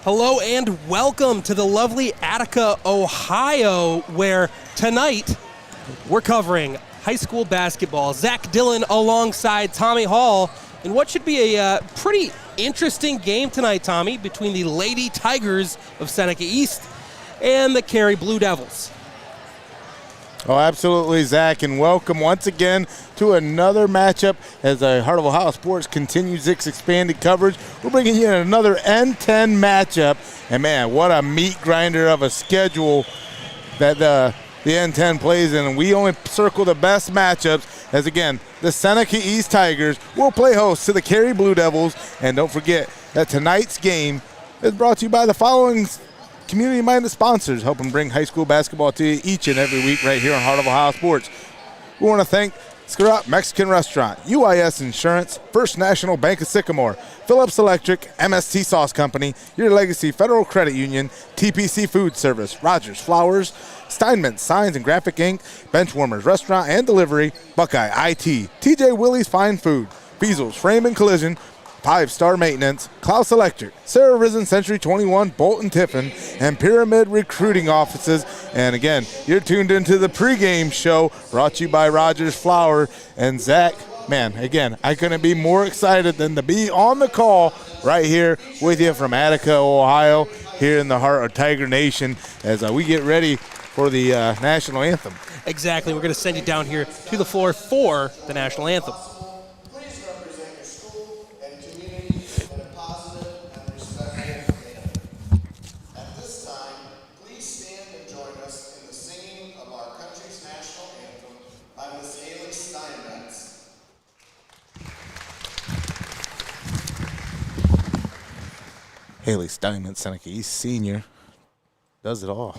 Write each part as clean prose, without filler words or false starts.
Hello and welcome to the lovely Attica, Ohio, where tonight we're covering high school basketball. Zack Dillon alongside Tommy Hall in what should be a pretty interesting game tonight, Tommy, between the Lady Tigers of Seneca East and the Carey Blue Devils. Oh, absolutely, Zach, and welcome once again to another matchup as Heart of Ohio Sports continues its expanded coverage. We're bringing you another N10 matchup, and man, what a meat grinder of a schedule that the N10 plays in. And we only circle the best matchups as, again, the Seneca East Tigers will play host to the Carey Blue Devils. And don't forget that tonight's game is brought to you by the following community-minded sponsors, helping bring high school basketball to you each and every week right here on Heart of Ohio Sports. We want to thank Xcaret Mexican Restaurant, UIS Insurance, First National Bank of Sycamore, Phillips Electric, MST Sauce Company, Your Legacy Federal Credit Union, TPC Food Service, Rodgers Flowers, Steinmetz Signs and Graphic Ink, Benchwarmers Restaurant and Delivery, Buckeye IT, TJ Willies Fine Food, Feasel's Frame and Collision, 5-Star Maintenance, Clouse Electric, Sara, Reisen, Century 21, Bolte, Tiffin, and Pyramid Recruiting Offices. And again, you're tuned into the pregame show brought to you by Rodgers Flowers. And Zach, man, again, I couldn't be more excited than to be on the call right here with you from Attica, Ohio, here in the heart of Tiger Nation as we get ready for the national anthem. Exactly. We're going to send you down here to the floor for the national anthem. Haley Steinmetz, Seneca East Senior, does it all.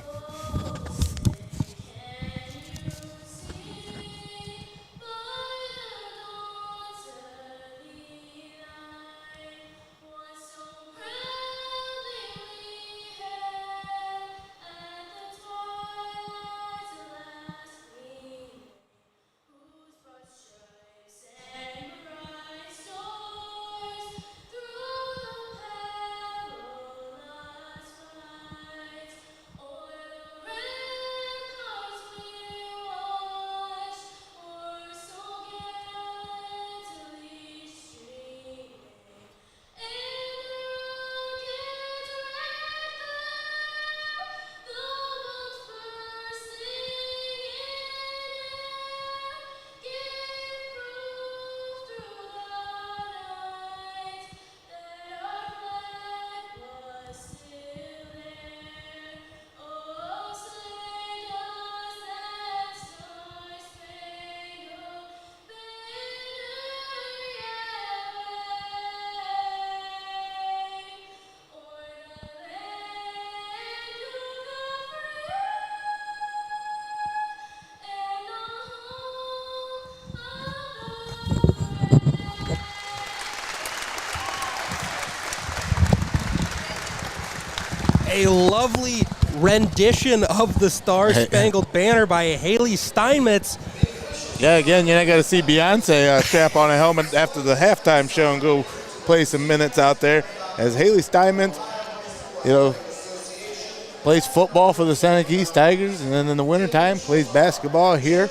A lovely rendition of the Star Spangled Banner by Haley Steinmetz. Yeah, again, you're not going to see Beyonce strap on a helmet after the halftime show and go play some minutes out there. As Haley Steinmetz, plays football for the Seneca East Tigers, and then in the wintertime plays basketball here.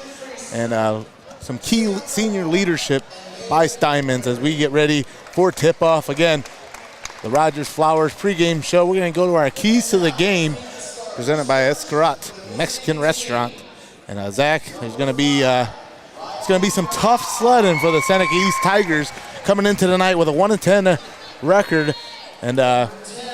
And some key senior leadership by Steinmetz as we get ready for tip-off. Again, the Rodgers Flowers pregame show. We're going to go to our keys to the game, presented by Xcaret Mexican Restaurant. And Zach, there's going to be some tough sledding for the Seneca East Tigers coming into the night with a 1-10 record, and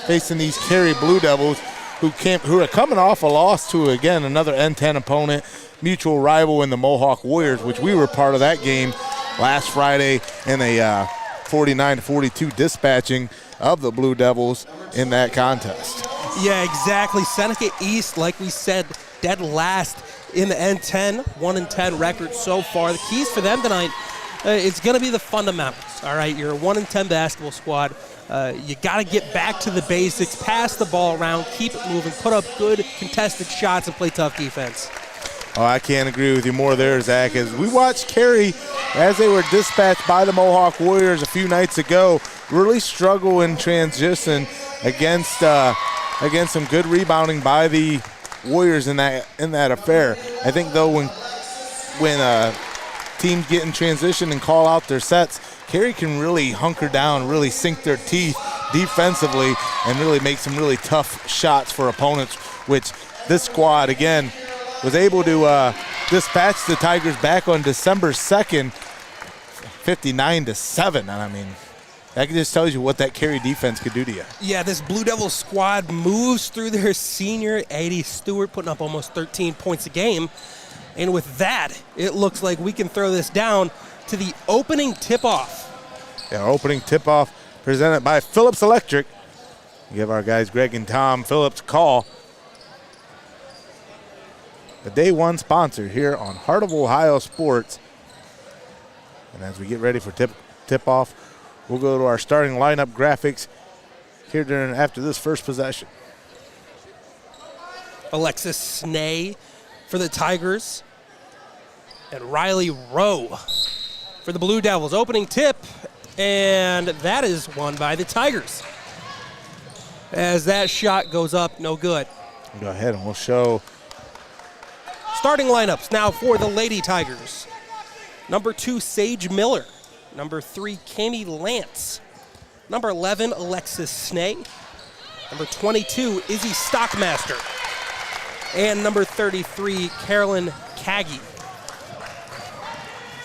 facing these Carey Blue Devils, who are coming off a loss to again another N10 opponent, mutual rival in the Mohawk Warriors, which we were part of that game last Friday in a 49-42 dispatching of the Blue Devils in that contest. Yeah, exactly. Seneca East, like we said, dead last in the N10, 1-10 record so far. The keys for them tonight, it's going to be the fundamentals, all right? You're a 1-10 basketball squad. You got to get back to the basics, pass the ball around, keep it moving, put up good contested shots, and play tough defense. Oh, I can't agree with you more there, Zach. As we watched Carey, as they were dispatched by the Mohawk Warriors a few nights ago, really struggle in transition against some good rebounding by the Warriors in that affair. I think though when teams get in transition and call out their sets, Carey can really hunker down, really sink their teeth defensively, and really make some really tough shots for opponents, which this squad, again, was able to dispatch the Tigers back on December 2nd, 59-7. And I mean, that just tells you what that Carey defense could do to you. Yeah, this Blue Devil squad moves through their senior, Eddie Stewart, putting up almost 13 points a game. And with that, it looks like we can throw this down to the opening tip-off. Yeah, our opening tip-off presented by Phillips Electric. Give our guys Greg and Tom Phillips a call. The day one sponsor here on Heart of Ohio Sports. And as we get ready for tip-off, we'll go to our starting lineup graphics here after this first possession. Alexis Snee for the Tigers, and Riley Rowe for the Blue Devils. Opening tip, and that is won by the Tigers. As that shot goes up, no good. Go ahead and we'll show starting lineups now for the Lady Tigers. Number 2, Sage Miller. Number 3, Kami Lance. Number 11, Alexis Snee. Number 22, Izzy Stockmaster. And number 33, Carolyn Kagi.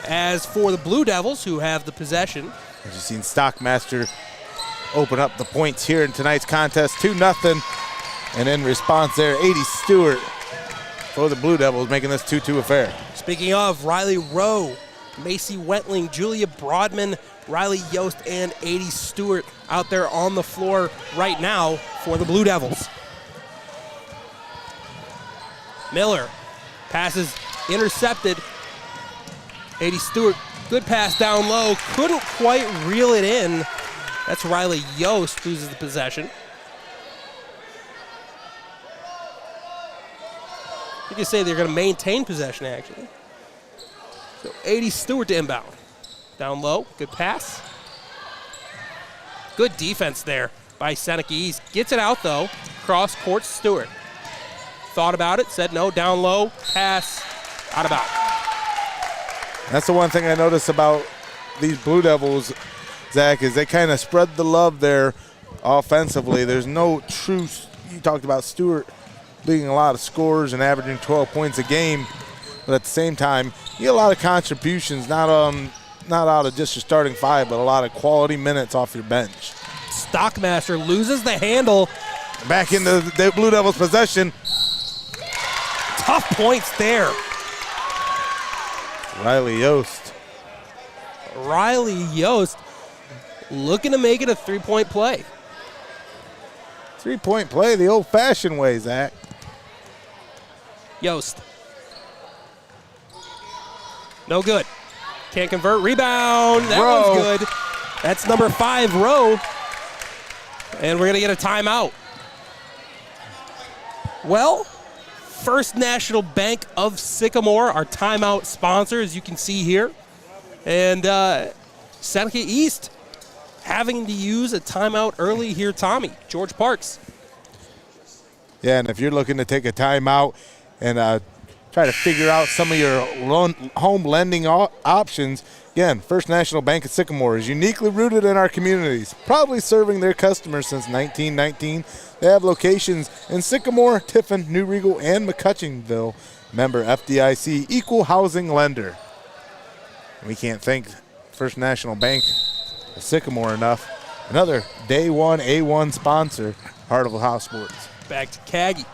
As for the Blue Devils, who have the possession. As you've seen Stockmaster open up the points here in tonight's contest, 2-0. And in response there, Eddie Stewart for the Blue Devils, making this 2-2 affair. Speaking of, Riley Rowe, Macy Wentling, Julia Broadman, Riley Yost, and Eddie Stewart out there on the floor right now for the Blue Devils. Miller passes intercepted. Eddie Stewart, good pass down low, couldn't quite reel it in. That's Riley Yost loses the possession. You can say they're going to maintain possession, actually. So Eddie Stewart to inbound. Down low, good pass. Good defense there by Seneca East. Gets it out, though. Cross court, Stewart. Thought about it, said no, down low, pass, out of bounds. That's the one thing I notice about these Blue Devils, Zach, is they kind of spread the love there offensively. There's no true, you talked about Stewart leading a lot of scores and averaging 12 points a game, but at the same time, you get a lot of contributions, not out of just your starting five, but a lot of quality minutes off your bench. Stockmaster loses the handle. Back into the Blue Devils' possession. Tough points there. Riley Yost. Riley Yost looking to make it a three-point play. Three-point play the old-fashioned way, Zach. Yost. No good. Can't convert. Rebound. That Rowe. one's good. That's number 5, Rowe. And we're going to get a timeout. Well, First National Bank of Sycamore, our timeout sponsor, as you can see here. And Seneca East having to use a timeout early here, Tommy. George Parks. Yeah, and if you're looking to take a timeout and try to figure out some of your home lending options, again, First National Bank of Sycamore is uniquely rooted in our communities, proudly serving their customers since 1919. They have locations in Sycamore, Tiffin, New Regal, and McCutcheonville. Member FDIC, equal housing lender. We can't thank First National Bank of Sycamore enough. Another day one A1 sponsor, Heart of Ohio Sports. Back to Kagi.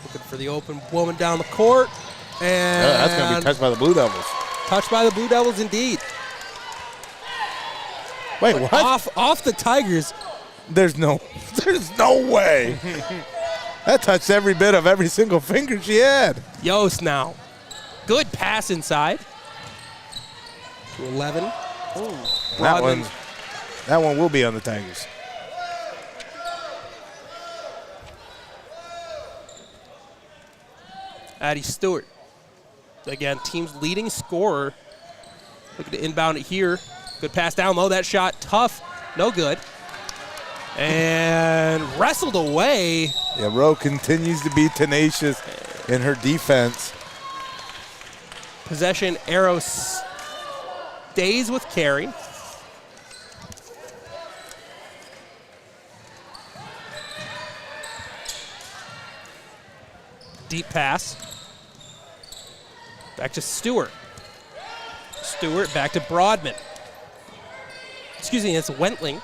Looking for the open woman down the court. And that's going to be touched by the Blue Devils. Touched by the Blue Devils indeed. Wait, but what? Off the Tigers. There's no way. That touched every bit of every single finger she had. Yost now. Good pass inside. To 11. That one will be on the Tigers. Eddie Stewart. Again, team's leading scorer. Looking to inbound it here. Good pass down low. That shot tough. No good. And wrestled away. Yeah, Rowe continues to be tenacious in her defense. Possession arrow stays with Carey. Deep pass. Back to Stewart. Stewart back to Broadman. Excuse me, it's Wentling.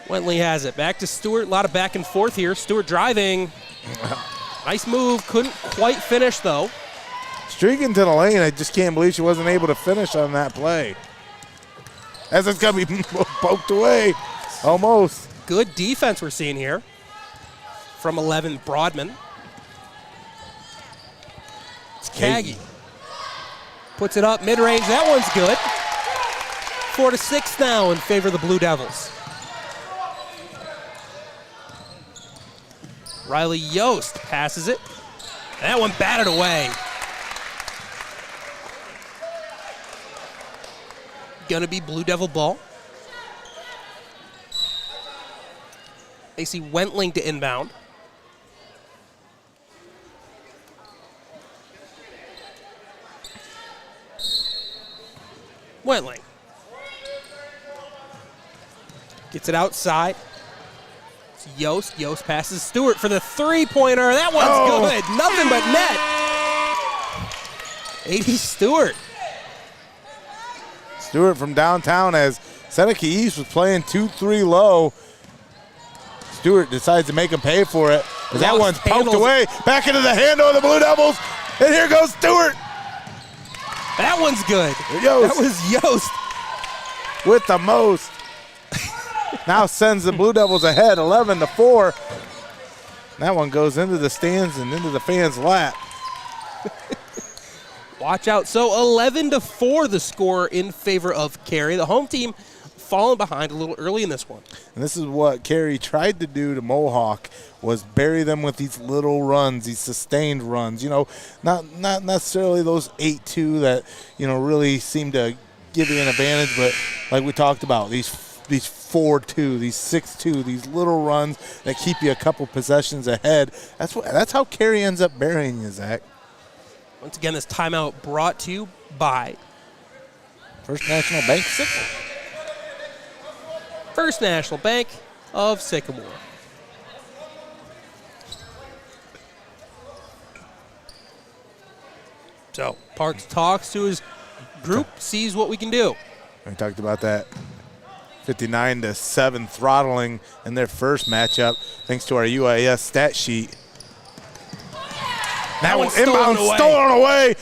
Wentling has it. Back to Stewart. A lot of back and forth here. Stewart driving. Nice move. Couldn't quite finish, though. Streaking to the lane. I just can't believe she wasn't able to finish on that play. As it's going to be poked away. Almost. Good defense we're seeing here from 11, Broadman. It's Kagi. Puts it up mid-range. That one's good. 4-6 now in favor of the Blue Devils. Riley Yost passes it. That one batted away. Gonna be Blue Devil ball. They see Wentling to inbound. Wentling. Gets it outside. It's Yost. Yost passes Stewart for the three-pointer. That one's good. Nothing but net. 80 Stewart. Stewart from downtown as Seneca East was playing 2-3 low. Stewart decides to make him pay for it. But that one's poked away. Back into the handle of the Blue Devils. And here goes Stewart. That one's good. Yost. That was Yost. With the most. Now sends the Blue Devils ahead 11-4. That one goes into the stands and into the fans' lap. Watch out. So 11-4 the score in favor of Carey. The home team falling behind a little early in this one. And this is what Carey tried to do to Mohawk, was bury them with these little runs, these sustained runs. You know, not necessarily those 8-2 that, you know, really seem to give you an advantage, but like we talked about, these 4-2, these 6-2, these little runs that keep you a couple possessions ahead. That's how Carey ends up burying you, Zach. Once again, this timeout brought to you by First National Bank Sycamore. First National Bank of Sycamore. So Parks talks to his group, sees what we can do. We talked about that 59-7 throttling in their first matchup, thanks to our UIS stat sheet. That one's inbound stolen away.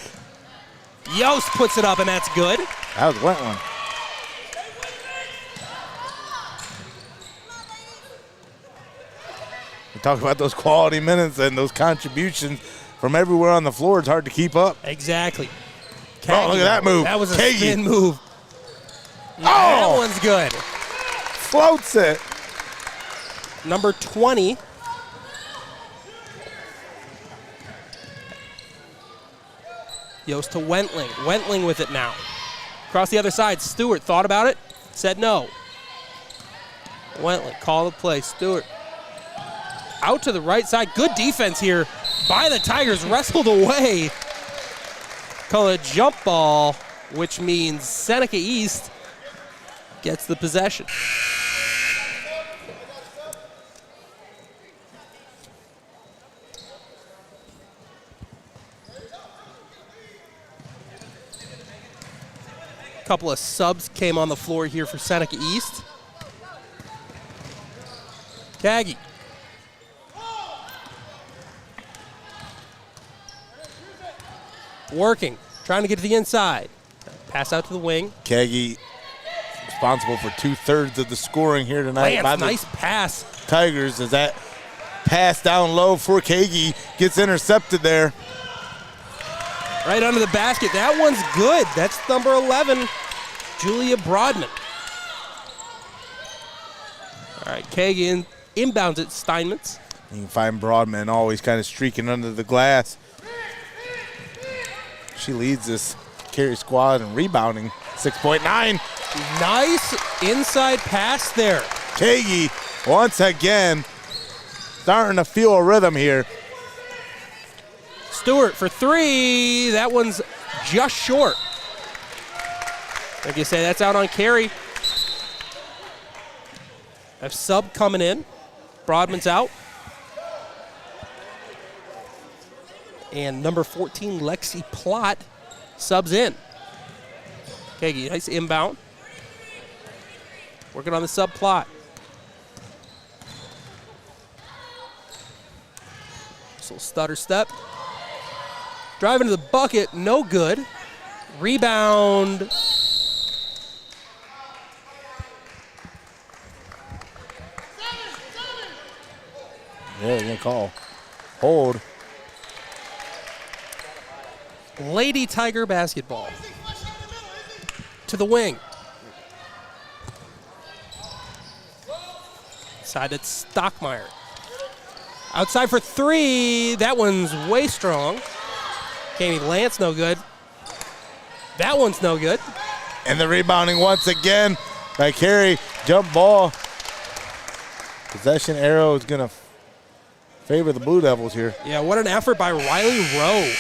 Yost puts it up, and that's good. That was Wentling. We talk about those quality minutes and those contributions from everywhere on the floor. It's hard to keep up. Exactly. Oh, look at that move. That was a Kagi. spin move. That one's good. Floats it. Number 20. Yost to Wentling. Wentling with it now. Across the other side, Stewart thought about it, said no. Wentling, call the play. Stewart out to the right side. Good defense here by the Tigers. Wrestled away. Call it a jump ball, which means Seneca East gets the possession. A couple of subs came on the floor here for Seneca East. Kagi. Working, trying to get to the inside. Pass out to the wing. Kagi responsible for 2/3 of the scoring here tonight. Lance, nice pass. Tigers, as that pass down low for Kagi gets intercepted there. Right under the basket. That one's good. That's number 11, Julia Broadman. All right, Kagan inbounds at Steinmetz. You can find Broadman always kind of streaking under the glass. She leads this Carey squad in rebounding, 6.9. Nice inside pass there. Carey once again starting to feel a rhythm here. Stewart for three. That one's just short. Like you say, that's out on Carey. A sub coming in. Broadman's out. And number 14, Lexi Plott, subs in. Carey, nice inbound. Working on the sub Plott. So stutter step. Driving to the bucket, no good. Rebound. Yeah, we're going to call. Hold. Lady Tiger basketball. To the wing. Side at Stockmeyer. Outside for three. That one's way strong. Jamie Lance, no good. That one's no good. And the rebounding once again by Carey. Jump ball. Possession arrow is going to favor the Blue Devils here. Yeah, what an effort by Riley Rowe.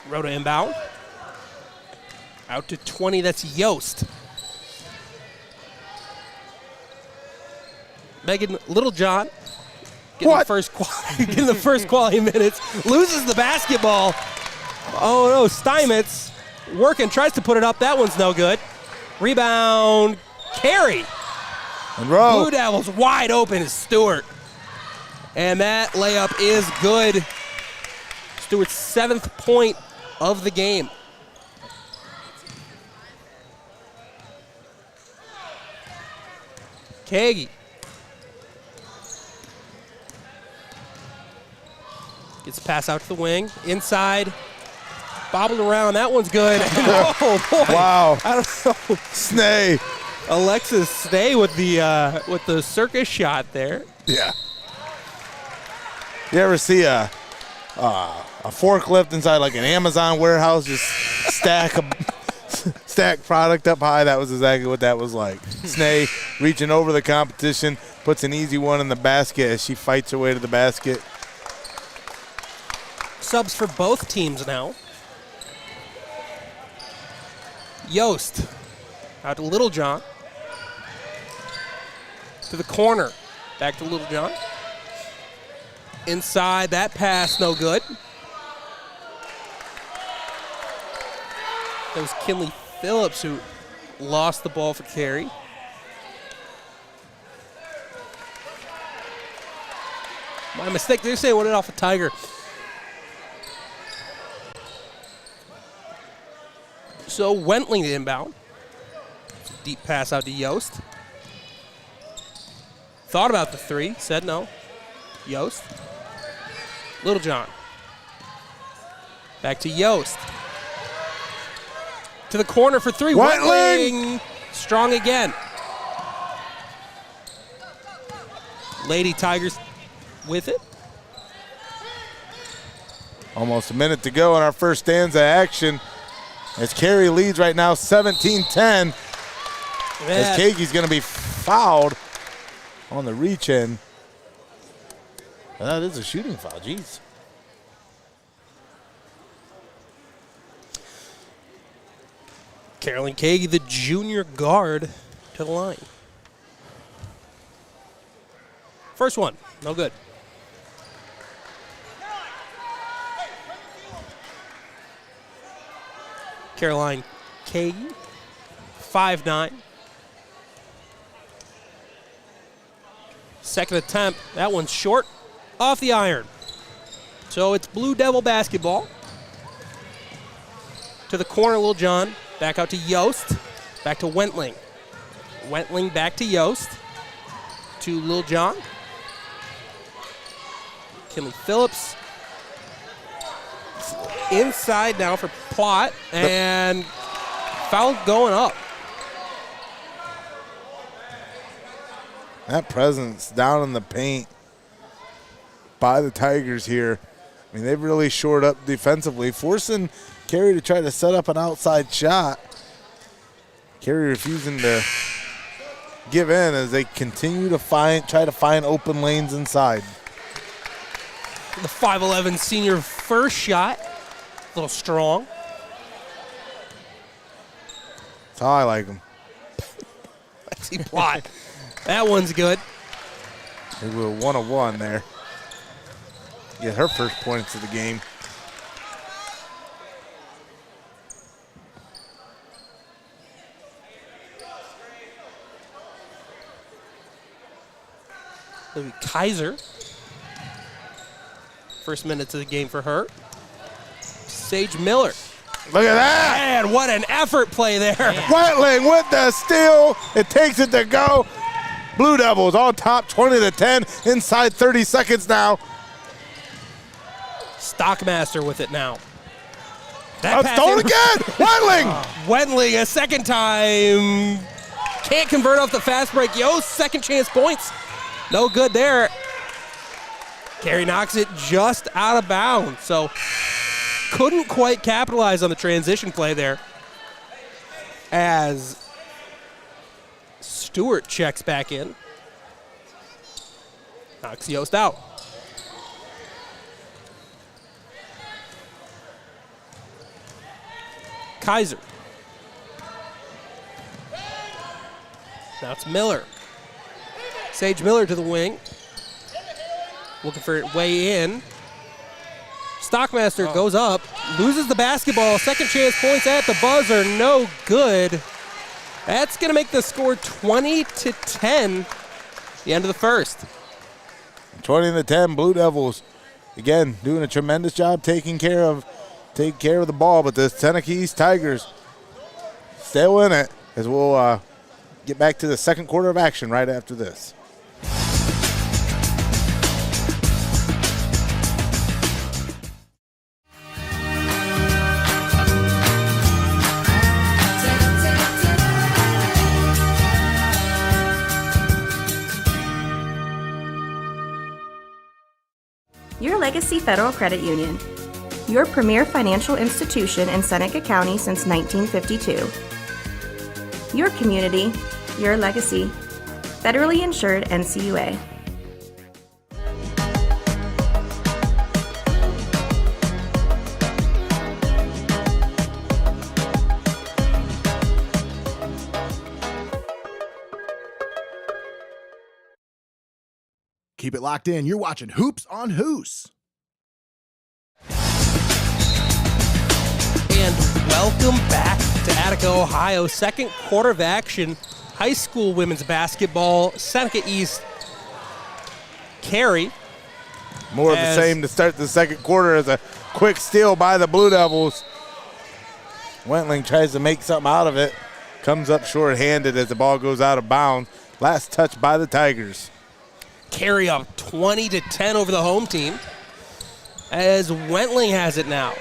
Rowe to inbound. Out to 20, that's Yost. Megan Littlejohn getting the first quality minutes. Loses the basketball. Oh no, Steinmetz working, tries to put it up. That one's no good. Rebound, Carey. And Rowe. Blue Devils wide open is Stewart. And that layup is good. Stewart's 7th point of the game. Carey. Gets a pass out to the wing. Inside. Bobbled around. That one's good. Oh, boy. Wow. I don't know. Snay. Alexis Snay with the circus shot there. Yeah. You ever see a forklift inside like an Amazon warehouse just stack product up high? That was exactly what that was like. Snay reaching over the competition, puts an easy one in the basket as she fights her way to the basket. Subs for both teams now. Yost out to Littlejohn. To the corner. Back to Littlejohn. Inside, that pass, no good. That was Kinley Phillips who lost the ball for Carey. My mistake. They're saying what it off a Tiger. So Wentling to inbound. Deep pass out to Yost. Thought about the three, said no. Yost. Littlejohn. Back to Yost. To the corner for three. Wentling. Strong again. Lady Tigers with it. Almost a minute to go in our first stanza action. As Carey leads right now 17-10. As Carey's going to be fouled on the reach in. That is a shooting foul, jeez. Carolyn Carey, the junior guard, to the line. First one, no good. Caroline Carey, 5'9". Second attempt, that one's short, off the iron. So it's Blue Devil basketball. To the corner, Littlejohn. Back out to Yost. Back to Wentling. Wentling back to Yost. To Littlejohn. Kinley Phillips. Inside now for Plott. And foul going up. That presence down in the paint by the Tigers here I mean, they've really shored up defensively, forcing Carey to try to set up an outside shot. Carey refusing to give in as they continue to try to find open lanes inside. The 5'11 senior first shot, a little strong. That's how I like them. Lexi Plott. That one's good. They were 1 of 1 there. Get her first points of the game. Maybe Kaiser. First minutes of the game for her. Sage Miller. Look at that! Man, what an effort play there. Wetling with the steal. It takes it to go. Blue Devils on top, 20-10. Inside 30 seconds now. Stockmaster with it now. That stolen again! Wetling! Wetling a second time. Can't convert off the fast break. Second chance points. No good there. Carey knocks it just out of bounds. So couldn't quite capitalize on the transition play there as Stewart checks back in. Knocks Yost out. Kaiser. Now it's Miller. Sage Miller to the wing. Looking for it way in. Stockmaster goes up, loses the basketball. Second chance points at the buzzer, no good. That's going to make the score 20-10. The end of the first. 20-10, Blue Devils again doing a tremendous job taking care of the ball, but the Seneca East Tigers still in it as we'll get back to the second quarter of action right after this. Your Legacy Federal Credit Union. Your premier financial institution in Seneca County since 1952. Your community, your legacy. Federally insured NCUA. Keep it locked in. You're watching Hoops on Hoos. And welcome back to Attica, Ohio. Second quarter of action. High school women's basketball. Seneca East. Carey. More of the same to start the second quarter as a quick steal by the Blue Devils. Wentling tries to make something out of it. Comes up short-handed as the ball goes out of bounds. Last touch by the Tigers. Carey up 20-10 over the home team as Wentling has it now.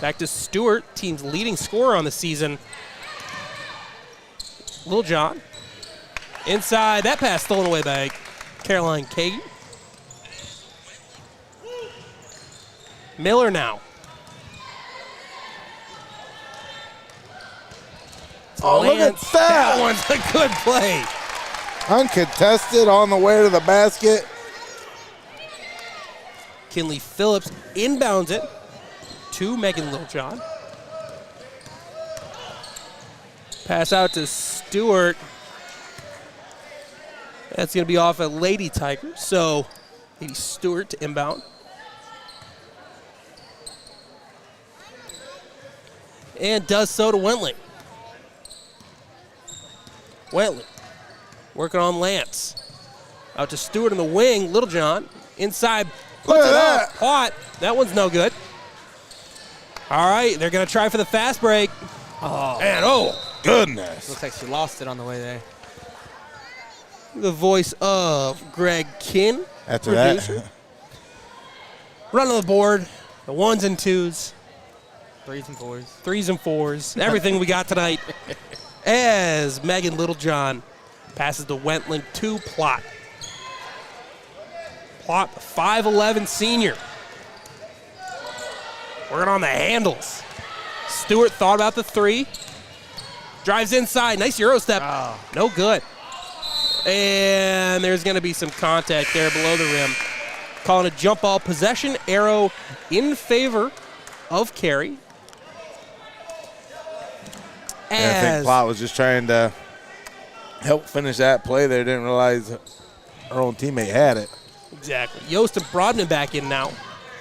Back to Stewart, team's leading scorer on the season. Lil John. Inside, that pass stolen away by Caroline Kagi. Miller now. Oh, look at that. That one's a good play. Uncontested on the way to the basket. Kinley Phillips inbounds it to Megan Littlejohn. Pass out to Stewart. That's going to be off a Lady Tiger. So, Lady Stewart to inbound. And does so to Wentling. Wentling working on Lance. Out to Stewart in the wing. Littlejohn inside. Puts it up. Hot. That one's no good. All right, they're going to try for the fast break. Oh, goodness. Looks like she lost it on the way there. The voice of Greg Kinn. After producer. that. Run on the board. The ones and twos. Threes and fours. Threes and fours. Everything we got tonight. As Megan Littlejohn passes to Wentling to Plott. Plott, 5'11 senior. Working on the handles. Stewart thought about the three. Drives inside. Nice Euro step. Oh. No good. And there's going to be some contact there below the rim. Calling a jump ball possession arrow in favor of Carey. And I think Plot was just trying to help finish that play there. Didn't realize our own teammate had it. Exactly. Yost and Brodman back in now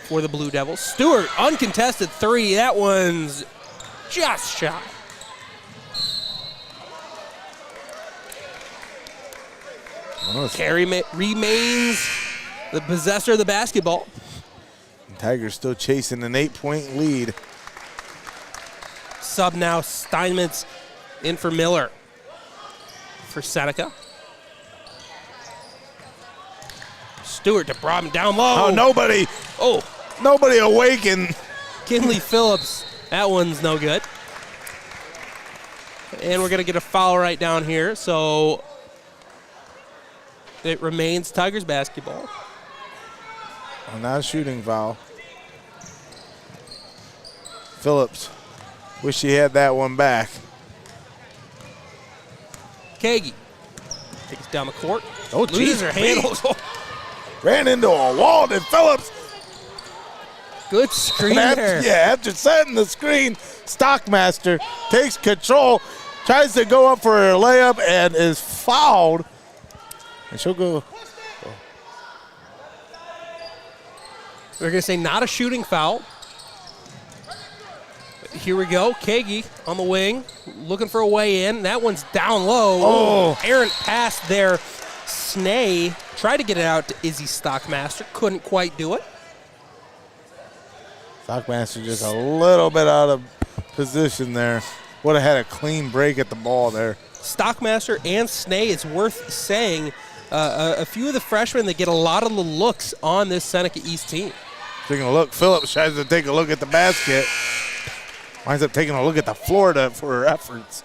for the Blue Devils. Stewart, uncontested three. That one's just shy. Carey remains the possessor of the basketball. Tigers still chasing an 8-point lead. Sub now, Steinmetz in for Miller. For Seneca. Stewart to Brodman down low. Oh, nobody awakened. Kinley Phillips, that one's no good. And we're going to get a foul right down here, so it remains Tigers basketball. Oh, not a shooting foul. Phillips, wish he had that one back. Kagi takes down the court. Oh, loses her handles. Ran into a wall, and Phillips. Good screen there. After setting the screen, Stockmaster takes control, tries to go up for a layup, and is fouled. And she'll go. We're going to say not a shooting foul. Here we go. Kagi on the wing, looking for a way in. That one's down low. Oh. Errant pass there. Snay tried to get it out to Izzy Stockmaster. Couldn't quite do it. Stockmaster just a little bit out of position there. Would have had a clean break at the ball there. Stockmaster and Snay, it's worth saying, a few of the freshmen that get a lot of the looks on this Seneca East team. Taking a look, Phillips tries to take a look at the basket. Winds up taking a look at the floor for her efforts.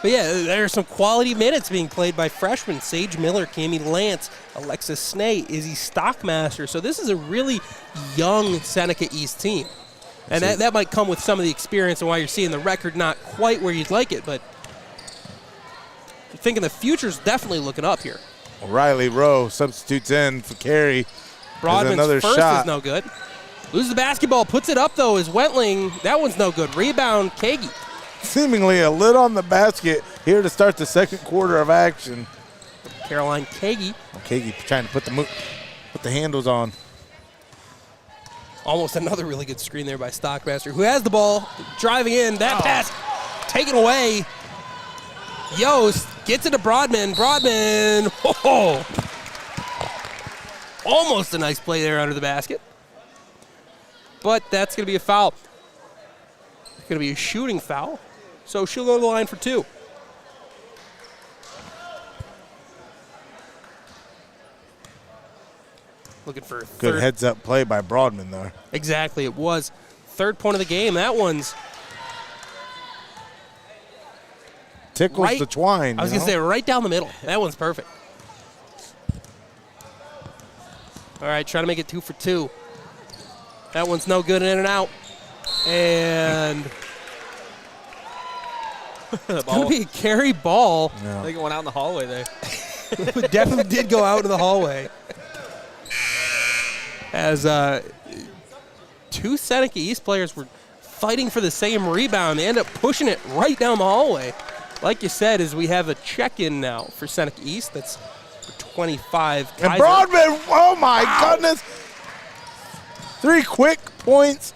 But yeah, there are some quality minutes being played by freshmen. Sage Miller, Cami Lance, Alexis Snay, Izzy Stockmaster. So this is a really young Seneca East team. And that might come with some of the experience and why you're seeing the record not quite where you'd like it. But you're thinking the future's definitely looking up here. Riley Rowe substitutes in for Carey. Brodman's another first shot. is no good. Loses the basketball, puts it up though, is Wentling. That one's no good. Rebound, Kagi. Seemingly a lid on the basket here to start the second quarter of action. Caroline Kagi. Kagi trying to put the handles on. Almost another really good screen there by Stockmaster, who has the ball, driving in. That pass taken away. Yost gets it to Brodman. Brodman, almost a nice play there under the basket. But that's going to be a foul. It's going to be a shooting foul. So she'll go to the line for two. Looking for a third. Good heads-up play by Brodman there. Exactly, it was. Third point of the game. That one's tickles right, the twine. I was going to say right down the middle. That one's perfect. All right, trying to make it 2 for 2. That one's no good, in and out. And it's going to be a Carey ball. Yeah. I think it went out in the hallway there. It definitely did go out in the hallway. As two Seneca East players were fighting for the same rebound. They end up pushing it right down the hallway. Like you said, as we have a check-in now for Seneca East. That's 25. And Brodman, oh my goodness. 3 quick points.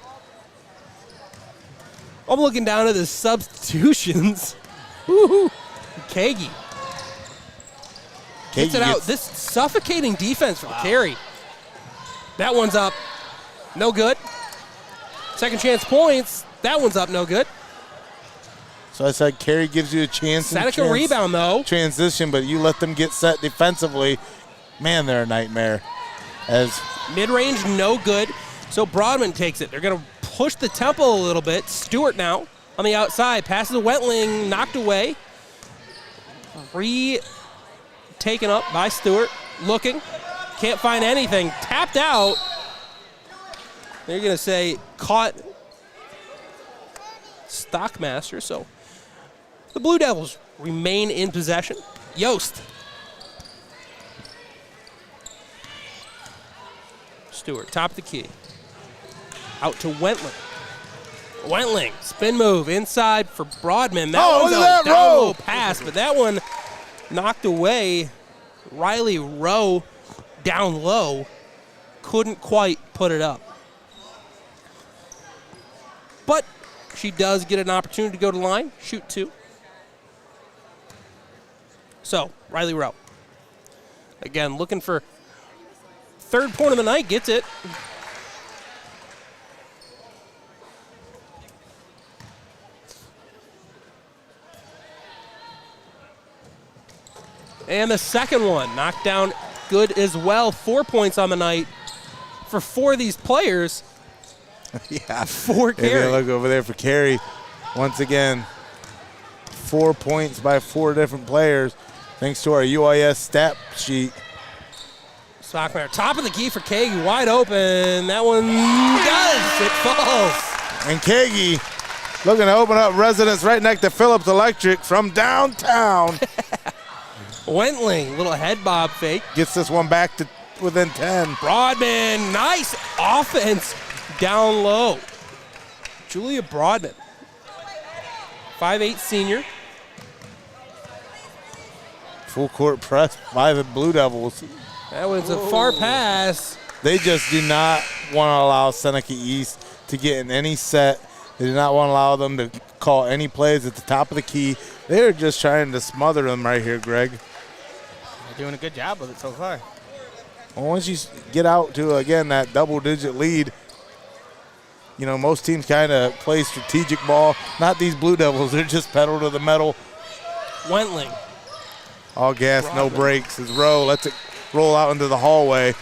I'm looking down at the substitutions. Woo-hoo. Kagi gets it out. This suffocating defense from Carey. That one's up. No good. Second chance points. That one's up. No good. So I said Carey gives you a chance. Seneca rebound, though. Transition, but you let them get set defensively. Man, they're a nightmare. As mid-range, no good. So Brodman takes it. They're going to push the tempo a little bit. Stewart now on the outside. Passes to Wentling. Knocked away. Taken up by Stewart. Looking. Can't find anything. Tapped out. They're going to say caught Stockmaster. So the Blue Devils remain in possession. Yost. Stewart, top of the key. Out to Wentling. Wentling, spin move inside for Broadman. That was a down low pass, but that one knocked away. Riley Rowe down low. Couldn't quite put it up. But she does get an opportunity to go to line, shoot 2. So, Riley Rowe. Again, looking for third point of the night, gets it. And the second one, knocked down good as well. 4 points on the night for 4 of these players. Yeah. For Carey. Look over there for Carey. Once again, 4 points by 4 different players, thanks to our UIS stat sheet. Stockmeyer, top of the key for Kagi, wide open. That one does. It falls. And Kagi looking to open up residence right next to Phillips Electric from downtown. Wentling, little head bob fake. Gets this one back to within 10. Broadman, nice offense down low. Julia Broadman, 5'8" senior. Full court press by the Blue Devils. That was a far pass. They just do not want to allow Seneca East to get in any set. They do not want to allow them to call any plays at the top of the key. They're just trying to smother them right here, Greg. They're doing a good job with it so far. Well, once you get out to, again, that double-digit lead, you know, most teams kind of play strategic ball. Not these Blue Devils. They're just pedal to the metal. Wentling. All gas, no brakes. As Rowe lets it roll out into the hallway.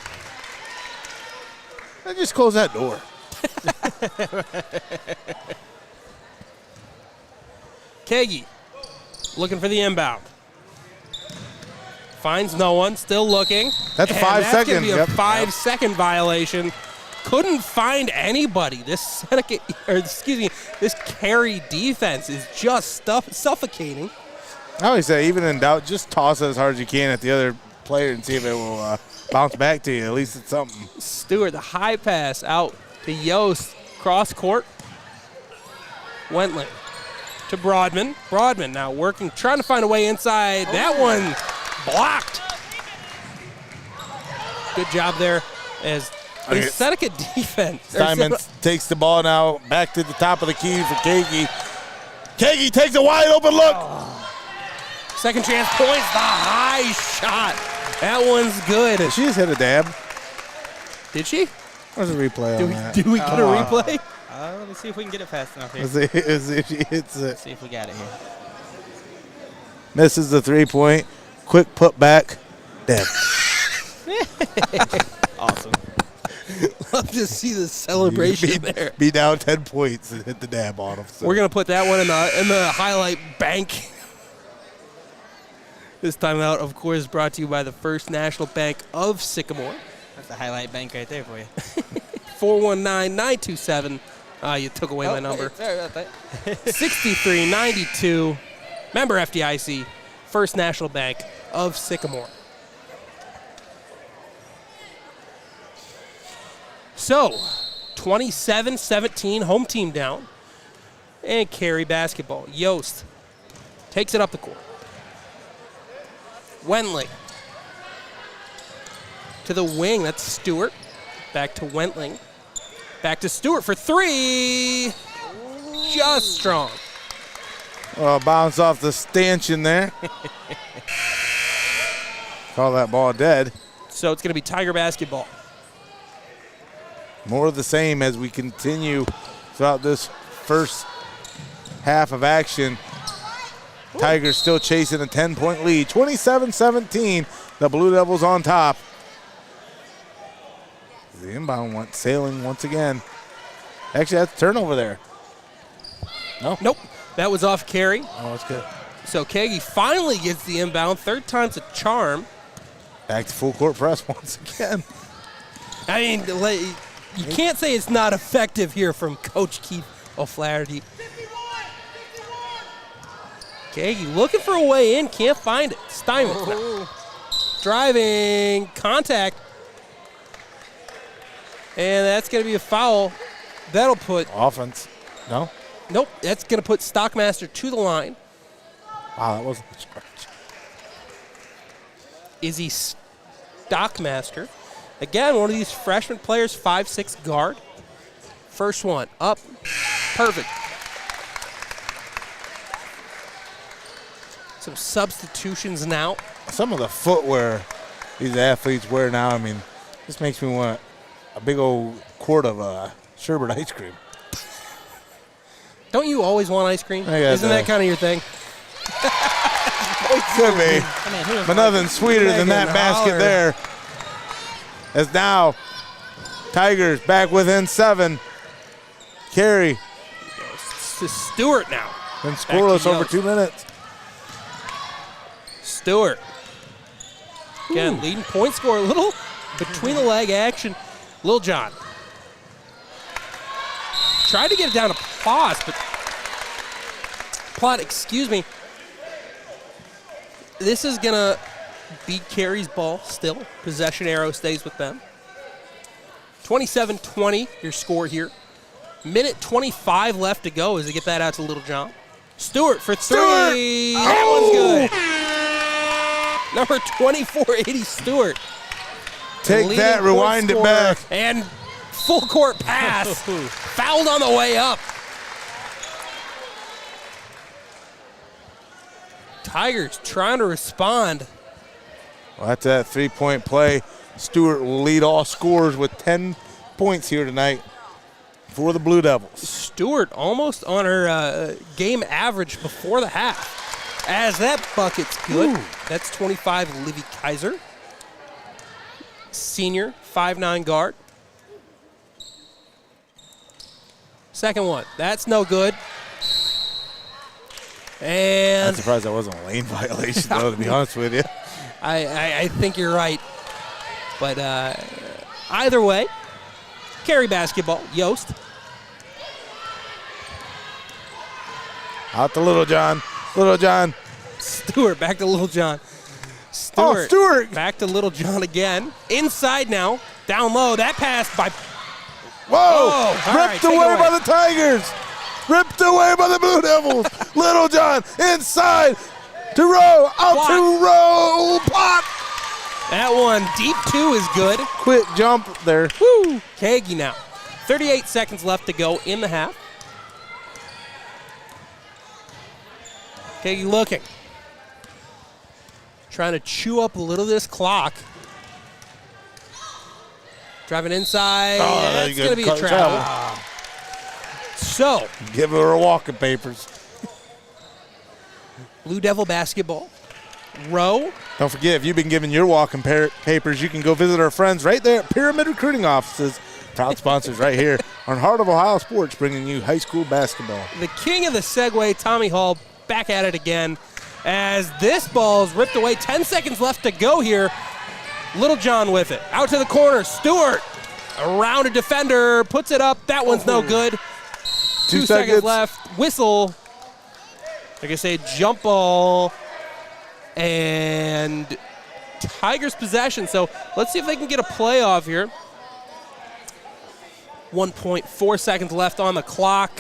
And just close that door. Kagi looking for the inbound. Finds no one, still looking. That's a 5 That's second. going to be a 5-second violation. Couldn't find anybody. This this Carey defense is just suffocating. I always say, even in doubt, just toss it as hard as you can at the other player and see if it will bounce back to you. At least it's something. Stewart, the high pass out to Yost, cross court. Wentling to Broadman. Broadman now working, trying to find a way inside. That one blocked. Good job there as the Seneca defense. Steinmetz takes the ball now back to the top of the key for Kagi. Kagi takes a wide open look. Second chance points, the high shot. That one's good. She just hit a dab. Did she? There's a replay on that. Do we get a replay? Let's see if we can get it fast enough here. Let's see if she hits it. Let's see if we got it here. Misses the 3-point. Quick put back. Dab. Awesome. Love to see the celebration there. Be down 10 points and hit the dab on him. So. We're going to put that one in the highlight bank. This time out, of course, brought to you by the First National Bank of Sycamore. That's the highlight bank right there for you. 419-927. You took away my number. Sorry about that. 6392. Member FDIC. First National Bank of Sycamore. So, 27-17, home team down. And Carey basketball. Yost takes it up the court. Wentling to the wing. That's Stewart. Back to Wentling. Back to Stewart for 3. Just strong. Well, bounce off the stanchion there. Call that ball dead. So it's going to be Tiger basketball. More of the same as we continue throughout this first half of action. Tigers still chasing a 10-point lead. 27-17, the Blue Devils on top. The inbound went sailing once again. Actually, that's a turnover there. No? Nope. That was off Carey. Oh, that's good. So Kagi finally gets the inbound. Third time's a charm. Back to full court press once again. I mean, you can't say it's not effective here from Coach Keith O'Flaherty. Carey looking for a way in, can't find it. Steinmetz now. Driving, contact. And that's going to be a foul. That'll put... Offense. No? Nope, that's going to put Stockmaster to the line. Wow, that wasn't the charge. Izzy Stockmaster. Again, one of these freshman players, 5'6" guard. First one, up, perfect. Some substitutions now. Some of the footwear these athletes wear now, I mean, this makes me want a big old quart of sherbet ice cream. Don't you always want ice cream? I guess Isn't that kind of your thing? It could be, I mean, who but nothing sweeter than that Megan basket Holler. there. As now, Tigers back within 7. Carey To Stewart now. been scoreless to over Yost. 2 minutes. Stewart. Again, leading point scorer. A little between the leg action. Lil John. Tried to get it down to Plot, excuse me. This is going to be Carey's ball still. Possession arrow stays with them. 27-20, your score here. Minute 25 left to go as they get that out to Little John. Stewart for 3. That one's good. Number 2480 Stewart. Take Leading that, point rewind it scorer, back. And full court pass. Fouled on the way up. Tigers trying to respond. Well, that's that 3-point play. Stewart will lead all scorers with 10 points here tonight for the Blue Devils. Stewart almost on her game average before the half. As that bucket's good. That's 25, Livy Kaiser. Senior, 5'9" guard. Second one. That's no good. I'm And surprised that wasn't a lane violation, though, to be honest with you. I think you're right. But either way, Carey basketball, Yost. Out to Little John. Little John. Stewart back to Little John. Stewart. Stewart. Back to Little John again. Inside now. Down low. That pass by... Whoa! all right, Ripped take it away away. by the Tigers. Ripped away by the Blue Devils. Little John inside to Rowe. Out to Rowe. Pop. That one, deep 2 is good. Quick jump there. Woo! Kagi now. 38 seconds left to go in the half. Kagi looking. Trying to chew up a little of this clock. Driving inside. That's going to be a travel. So, Give her walking papers. Blue Devil basketball. Rowe. Don't forget, if you've been given your walking papers, you can go visit our friends right there at Pyramid Recruiting Offices. Proud sponsors right here on Heart of Ohio Sports, bringing you high school basketball. The king of the Segway, Tommy Hall, back at it again. As this ball's ripped away. 10 seconds left to go here. Little John with it. Out to the corner. Stewart around a defender. Puts it up. That one's no good. 2 seconds left. Whistle. Like I say, jump ball. And Tigers possession. So let's see if they can get a play off here. 1.4 seconds left on the clock.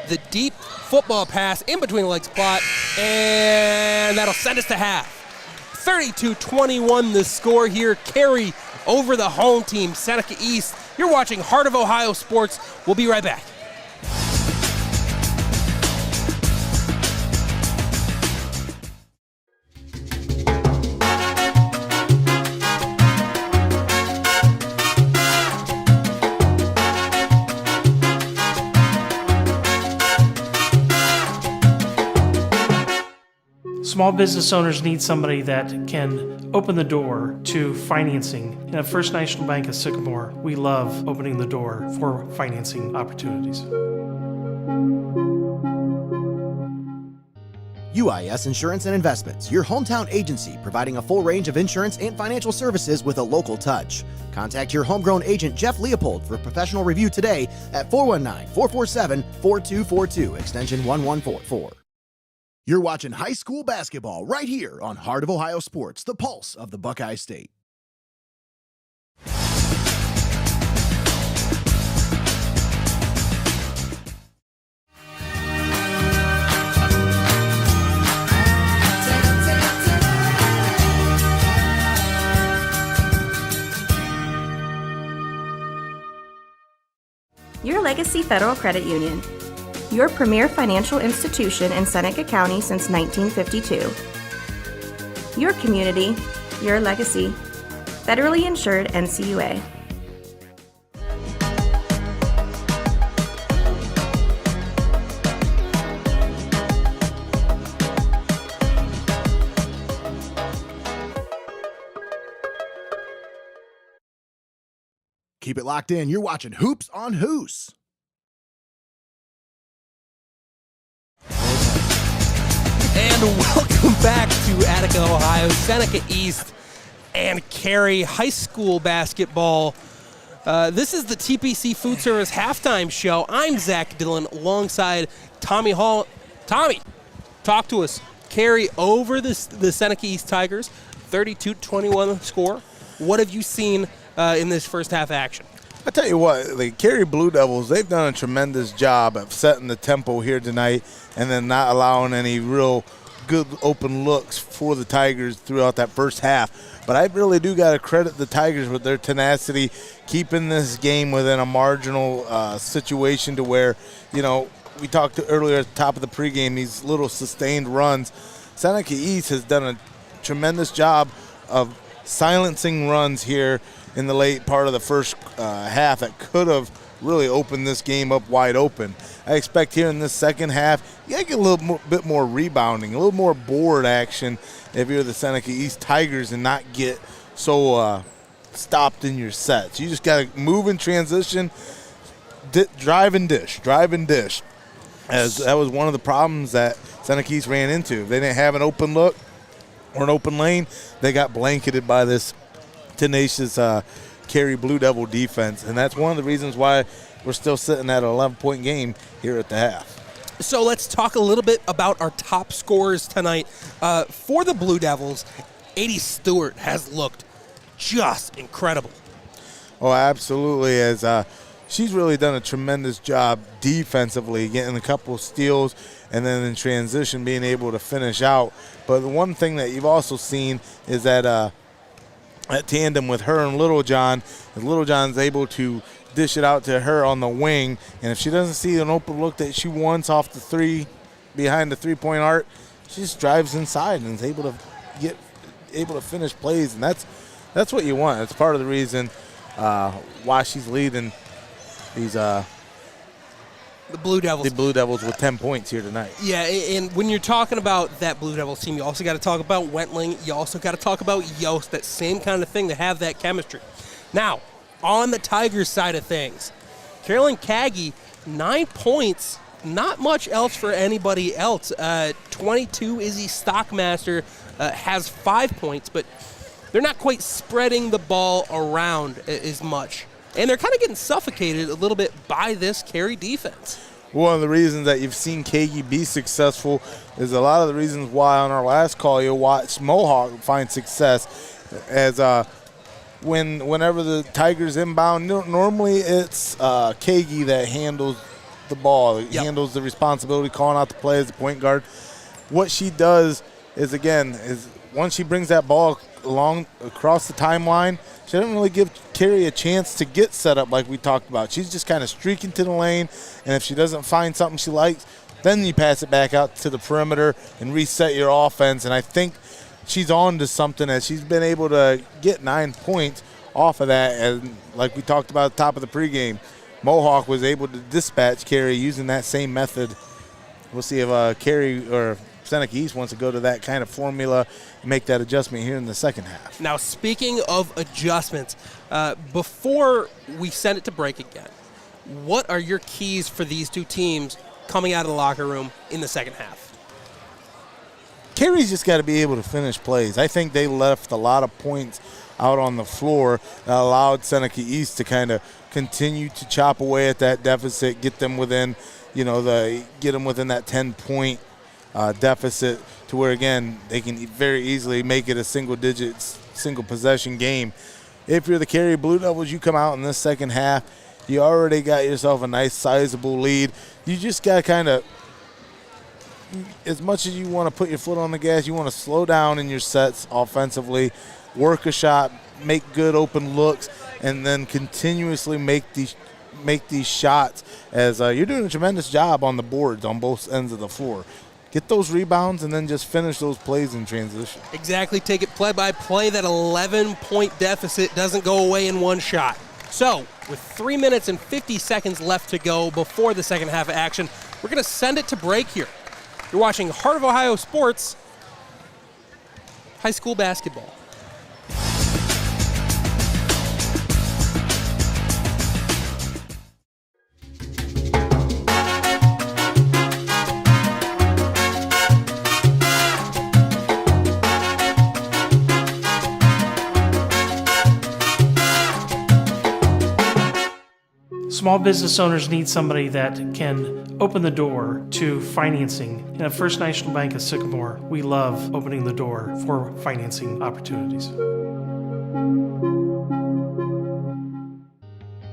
The deep football pass in between the legs plot. And that'll send us to half. 32-21 the score here. Carey over the home team, Seneca East. You're watching Heart of Ohio Sports. We'll be right back. Small business owners need somebody that can open the door to financing. And at First National Bank of Sycamore, we love opening the door for financing opportunities. UIS Insurance and Investments, your hometown agency providing a full range of insurance and financial services with a local touch. Contact your homegrown agent, Jeff Leopold, for a professional review today at 419-447-4242, extension 1144. You're watching high school basketball right here on Heart of Ohio Sports, the pulse of the Buckeye State. Your Legacy Federal Credit Union. Your premier financial institution in Seneca County since 1952. Your community, your legacy. Federally insured NCUA. Keep it locked in. You're watching Hoops on Hoos. And welcome back to Attica, Ohio, Seneca East and Carey High School basketball. This is the TPC Food Service halftime show. I'm Zack Dillon alongside Tommy Hall. Tommy, talk to us. Carey over the Seneca East Tigers, 32-21 score. What have you seen in this first half action? I tell you what, the Carey Blue Devils, they've done a tremendous job of setting the tempo here tonight and then not allowing any real good open looks for the Tigers throughout that first half. But I really do got to credit the Tigers with their tenacity, keeping this game within a marginal situation to where, you know, we talked earlier at the top of the pregame, these little sustained runs. Seneca East has done a tremendous job of silencing runs here in the late part of the first half that could have really opened this game up wide open. I expect here in this second half, you got to get a little bit more rebounding, a little more board action if you're the Seneca East Tigers and not get so stopped in your sets. You just got to move in transition, drive and dish, as that was one of the problems that Seneca East ran into. If they didn't have an open look or an open lane, they got blanketed by this tenacious Carey Blue Devil defense, and that's one of the reasons why we're still sitting at an 11-point game here at the half. So let's talk a little bit about our top scorers tonight. For the Blue Devils, A.D. Stewart has looked just incredible. Oh, absolutely, as she's really done a tremendous job defensively, getting a couple of steals and then in transition being able to finish out. But the one thing that you've also seen is that that tandem with her and Littlejohn, and Littlejohn's able to dish it out to her on the wing, and if she doesn't see an open look that she wants off the three, behind the three-point arc, she just drives inside and is able to finish plays, and that's what you want. That's part of the reason why she's leading these the Blue Devils with 10 points here tonight. Yeah, and when you're talking about that Blue Devils team, you also got to talk about Wentling. You also got to talk about Yost, that same kind of thing, to have that chemistry. Now, on the Tigers side of things, Carolyn Kagi, 9 points, not much else for anybody else. 22, Izzy Stockmaster has 5 points, but they're not quite spreading the ball around as much. And they're kind of getting suffocated a little bit by this Carey defense. One of the reasons that you've seen Kagi be successful is a lot of the reasons why on our last call you watched Mohawk find success. As whenever the Tigers inbound, normally it's Kagi that handles the ball, handles the responsibility, calling out the play as the point guard. What she does is once she brings that ball along across the timeline, she doesn't really give Carey a chance to get set up like we talked about. She's just kind of streaking to the lane, and if she doesn't find something she likes, then you pass it back out to the perimeter and reset your offense. And I think she's on to something, as she's been able to get 9 points off of that. And like we talked about at the top of the pregame, Mohawk was able to dispatch Carey using that same method. We'll see if Carey or Seneca East wants to go to that kind of formula and make that adjustment here in the second half. Now, speaking of adjustments, before we send it to break again, what are your keys for these two teams coming out of the locker room in the second half? Carey's just got to be able to finish plays. I think they left a lot of points out on the floor that allowed Seneca East to kind of continue to chop away at that deficit, get them within, within that 10-point deficit to where, again, they can very easily make it a single-digit, single-possession game. If you're the Carey Blue Devils, you come out in this second half, you already got yourself a nice sizable lead. You just got to kind of, as much as you want to put your foot on the gas, you want to slow down in your sets offensively, work a shot, make good open looks, and then continuously make these shots as you're doing a tremendous job on the boards on both ends of the floor. Get those rebounds and then just finish those plays in transition. Exactly. Take it play by play. That 11-point deficit doesn't go away in one shot. So, with 3 minutes and 50 seconds left to go before the second half of action, we're going to send it to break here. You're watching Heart of Ohio Sports, high school basketball. Small business owners need somebody that can open the door to financing. And at First National Bank of Sycamore, we love opening the door for financing opportunities.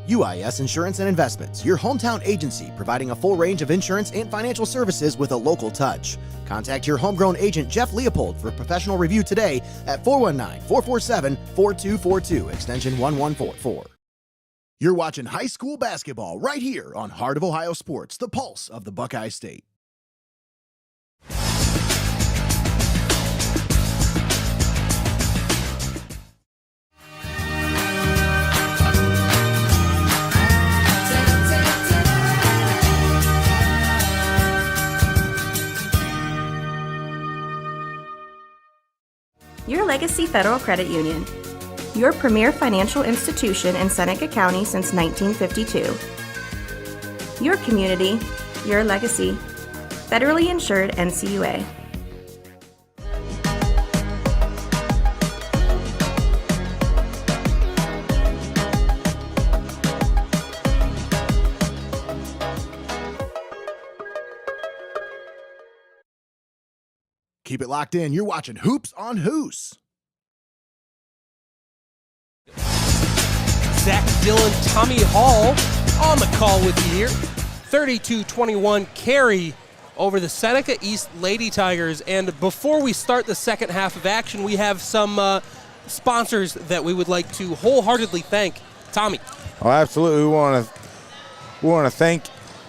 UIS Insurance and Investments, your hometown agency providing a full range of insurance and financial services with a local touch. Contact your homegrown agent, Jeff Leopold, for a professional review today at 419-447-4242, extension 1144. You're watching high school basketball right here on Heart of Ohio Sports, the pulse of the Buckeye State. Your Legacy Federal Credit Union. Your premier financial institution in Seneca County since 1952. Your community, your legacy. Federally insured NCUA. Keep it locked in. You're watching Hoops on Hoos. Zack Dillon, Tommy Hall on the call with you here. 32-21 Carey over the Seneca East Lady Tigers. And before we start the second half of action, we have some sponsors that we would like to wholeheartedly thank. Tommy. Oh, absolutely. We want to thank,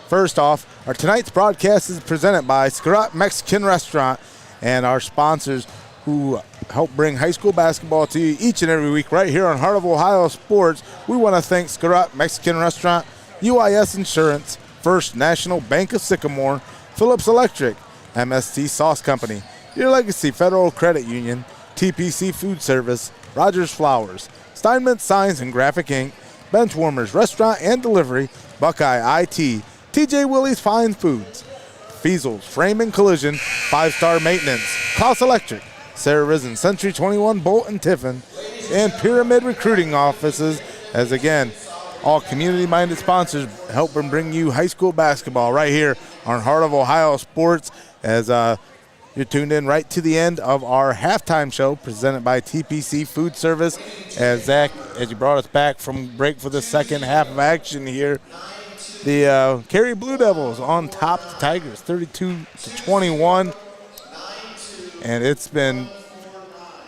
first off, tonight's broadcast is presented by Xcaret Mexican Restaurant and our sponsors who help bring high school basketball to you each and every week right here on Heart of Ohio Sports. We want to thank Xcaret Mexican Restaurant, UIS Insurance, First National Bank of Sycamore, Phillips Electric, MST Sauce Company, Your Legacy Federal Credit Union, TPC Food Service, Rodgers Flowers, Steinmetz Signs and Graphic Ink, Benchwarmers Restaurant and Delivery, Buckeye IT, TJ Willies Fine Foods, Feasel's Frame and Collision, 5-Star Maintenance, Clouse Electric, Sara Reisen, Century 21, Bolte and Tiffin, and Pyramid Recruiting Offices, as again, all community-minded sponsors help bring you high school basketball right here on Heart of Ohio Sports, as you're tuned in right to the end of our halftime show presented by TPC Food Service. As Zach, as you brought us back from break for the second half of action here, the Carey Blue Devils on top of the Tigers, 32-21. And it's been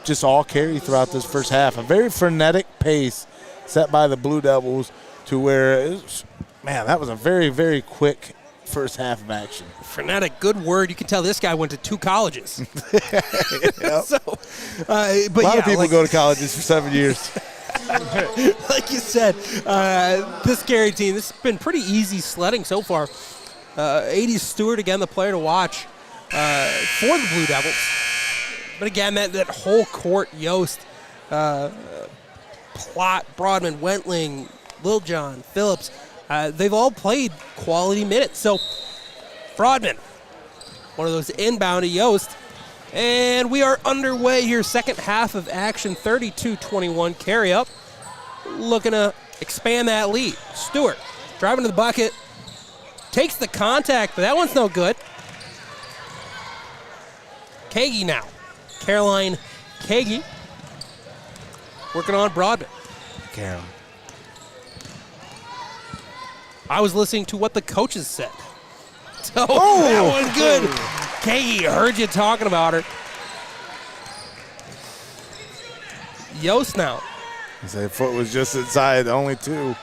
just all Carey throughout this first half. A very frenetic pace set by the Blue Devils to where, that was a very, very quick first half of action. Frenetic, good word. You can tell this guy went to 2 colleges. Yep. So, a lot of people go to colleges for 7 years. Like you said, this Carey team, this has been pretty easy sledding so far. 80 Stewart, again, the player to watch for the Blue Devils. But again, that whole court, Yost, Plott, Broadman, Wentling, Littlejohn, Phillips, they've all played quality minutes. So Broadman, one of those inbound to Yost. And we are underway here, second half of action, 32-21, Carey up. Looking to expand that lead. Stewart driving to the bucket, takes the contact, but that one's no good. Kagi now. Caroline Kagi working on Broadman. Caroline. I was listening to what the coaches said. So that one good. Kagi, heard you talking about her. Yost now. His foot was just inside, only 2.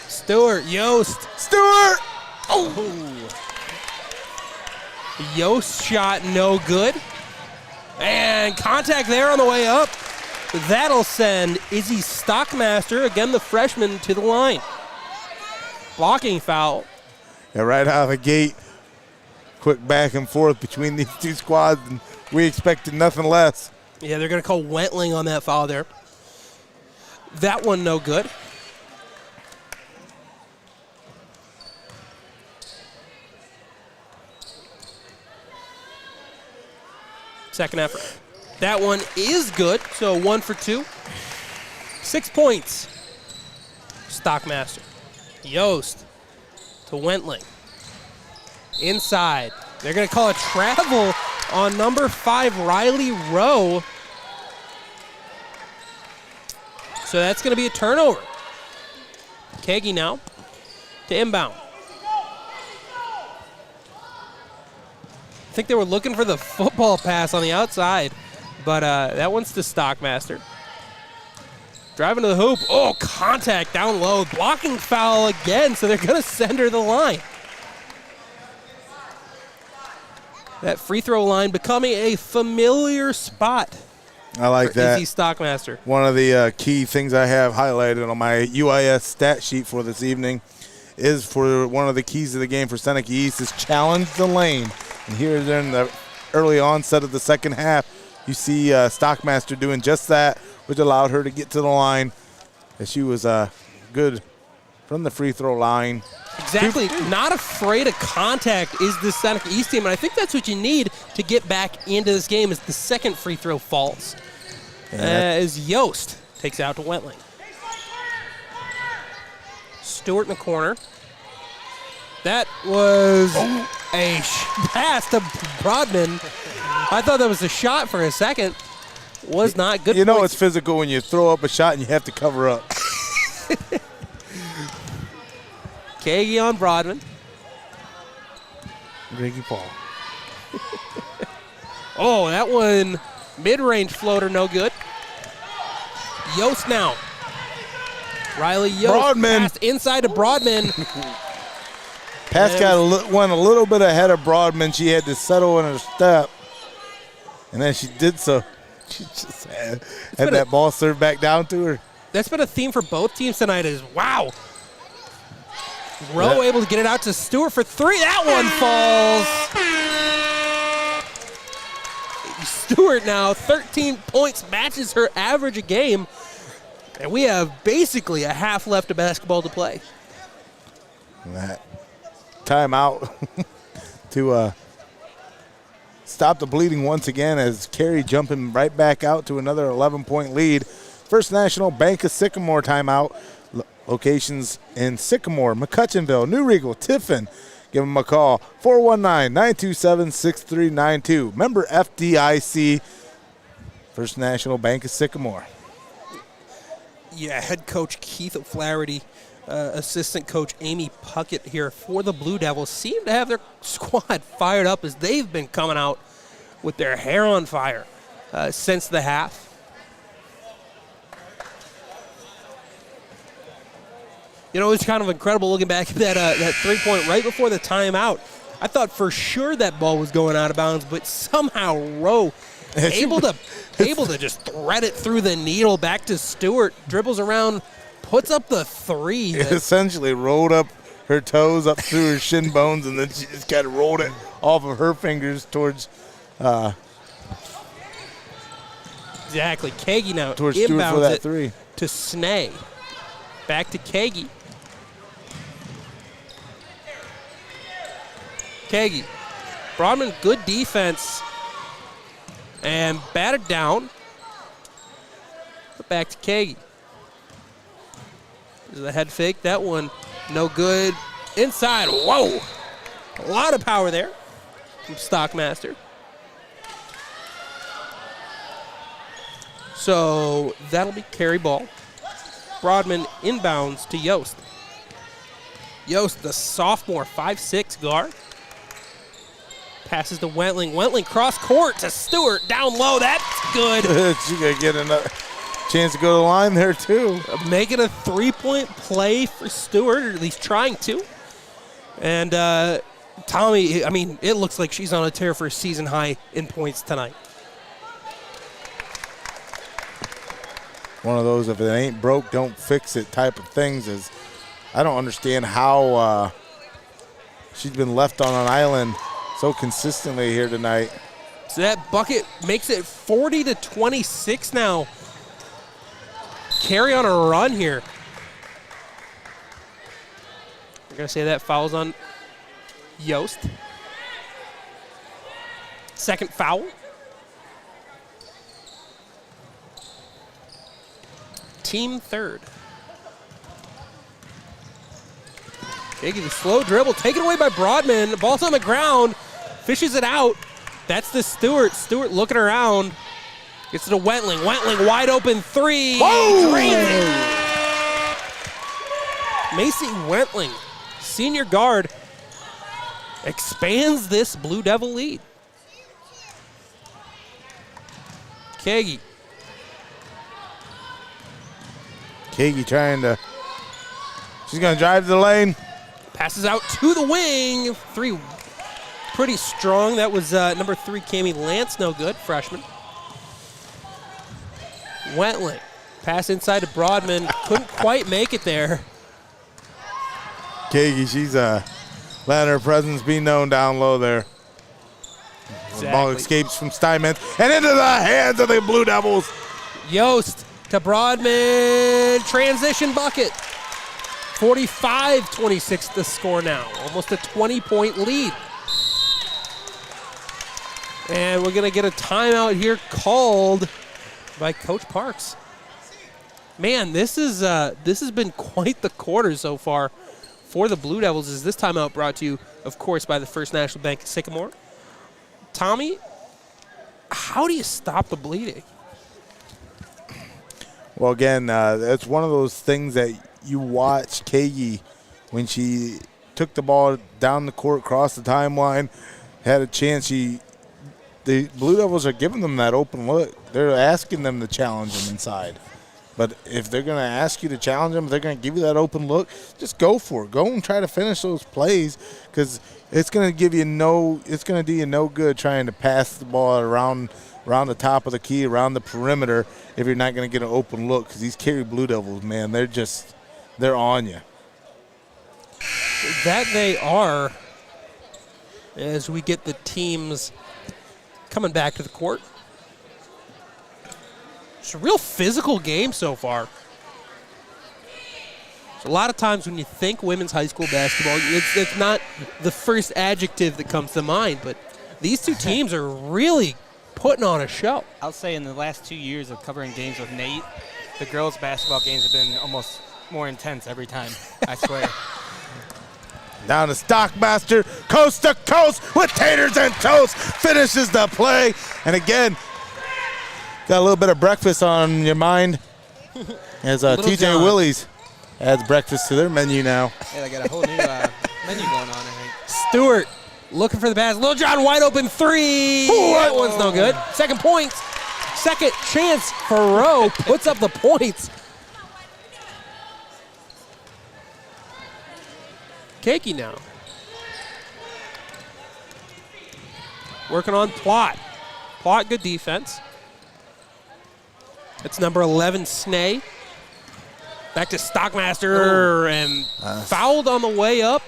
Stewart, Yost. Stewart! Yost shot no good. And contact there on the way up. That'll send Izzy Stockmaster, again the freshman, to the line. Blocking foul. Yeah, right out of the gate. Quick back and forth between these two squads, and we expected nothing less. Yeah, they're going to call Wentling on that foul there. That one no good. Second effort. That one is good, so 1 for 2. 6 points. Stockmaster. Yost to Wentling. Inside. They're going to call a travel on number 5, Riley Rowe. So that's going to be a turnover. Kagi now to inbound. I think they were looking for the football pass on the outside, but that one's to Stockmaster. Driving to the hoop. Oh, contact down low. Blocking foul again, so they're going to send her to the line. That free throw line becoming a familiar spot. I like that. Izzy Stockmaster. One of the key things I have highlighted on my UIS stat sheet for this evening is for one of the keys of the game for Seneca East is challenge the lane. And here in the early onset of the second half, you see Stockmaster doing just that, which allowed her to get to the line. And she was good from the free throw line. Exactly. Not afraid of contact is the Seneca East team, and I think that's what you need to get back into this game as the second free throw falls. As Yost takes out to Wentling. Stewart in the corner. That was a pass to Broadman. I thought that was a shot for a second. Was not good. You know it's physical when you throw up a shot and you have to cover up. Kagi on Broadman. Ricky Paul. Oh, that one, mid-range floater, no good. Yost now. Riley Yost. Broadman. Passed inside to Broadman. Pass went a little bit ahead of Broadman. She had to settle in her step. And then she did so. She just had that ball served back down to her. That's been a theme for both teams tonight is, wow. Rowe able to get it out to Stewart for 3. That one falls. Stewart now, 13 points, matches her average a game. And we have basically a half left of basketball to play. And that timeout to stop the bleeding once again as Carey jumping right back out to another 11-point lead. First National Bank of Sycamore timeout. Locations in Sycamore, McCutcheonville, New Regal, Tiffin. Give them a call, 419-927-6392. Member FDIC, First National Bank of Sycamore. Yeah, head coach Keith O'Flaherty, assistant coach Amy Puckett here for the Blue Devils seem to have their squad fired up as they've been coming out with their hair on fire since the half. You know, it's kind of incredible looking back at that three-point right before the timeout. I thought for sure that ball was going out of bounds, but somehow Rowe able to just thread it through the needle back to Stewart, dribbles around, puts up the 3. It essentially rolled up her toes up through her shin bones, and then she just kind of rolled it off of her fingers towards exactly. Kagi now towards Stewart for that 3. To Snay. Back to Kagi. Kagi. Broadman, good defense. And batted down. But back to Kagi. This is a head fake. That one, no good. Inside. Whoa. A lot of power there from Stockmaster. So that'll be carry ball. Broadman inbounds to Yost. Yost, the sophomore, 5'6" guard. Passes to Wentling. Wentling cross court to Stewart. Down low. That's good. She going to get another chance to go to the line there, too. Making a three-point play for Stewart, or at least trying to. And Tommy, I mean, it looks like she's on a tear for a season high in points tonight. One of those, if it ain't broke, don't fix it type of things. Is I don't understand how she's been left on an island so consistently here tonight. So that bucket makes it 40-26 now. Carey on a run here. We're going to say that foul's on Yost. Second foul. Team third. Taking the slow dribble, taken away by Broadman. The ball's on the ground, fishes it out. That's the Stewart. Stewart looking around. Gets it to Wentling. Wentling wide open three. Drains it. Macy Wentling, senior guard, expands this Blue Devil lead. Kagi. Kagi trying to, she's going to drive to the lane. Passes out to the wing. Three pretty strong. That was number 3, Cami Lance, no good, freshman. Wentling. Pass inside to Broadman. Couldn't quite make it there. Kagi, she's letting her presence be known down low there. Exactly. The ball escapes from Steinmetz and into the hands of the Blue Devils. Yost to Broadman. Transition bucket. 45-26 the score now. Almost a 20-point lead. And we're going to get a timeout here called by Coach Parks. Man, this has been quite the quarter so far for the Blue Devils. Is this timeout brought to you, of course, by the First National Bank of Sycamore. Tommy, how do you stop the bleeding? Well, again, that's one of those things that you watch Kagi when she took the ball down the court, crossed the timeline, had a chance. The Blue Devils are giving them that open look. They're asking them to challenge them inside. But if they're going to ask you to challenge them, they're going to give you that open look, just go for it. Go and try to finish those plays, because it's going to do you no good trying to pass the ball around the top of the key, around the perimeter, if you're not going to get an open look, because these Carey Blue Devils, man, they're on you. That they are, as we get the teams coming back to the court. It's a real physical game so far. So a lot of times when you think women's high school basketball, it's not the first adjective that comes to mind, but these two teams are really putting on a show. I'll say in the last 2 years of covering games with Nate, the girls' basketball games have been almost more intense every time, I swear. Down to Stockmaster, coast to coast with taters and toast, finishes the play. And again, got a little bit of breakfast on your mind as TJ Willies adds breakfast to their menu now. Yeah, they got a whole new menu going on, I think. Stewart looking for the pass. Lil John wide open three. That one's no good. Second points. Second chance for Rowe. Puts up the points. Cakey now. Working on Plot. Plot, good defense. It's number 11, Snay. Back to Stockmaster, and fouled on the way up.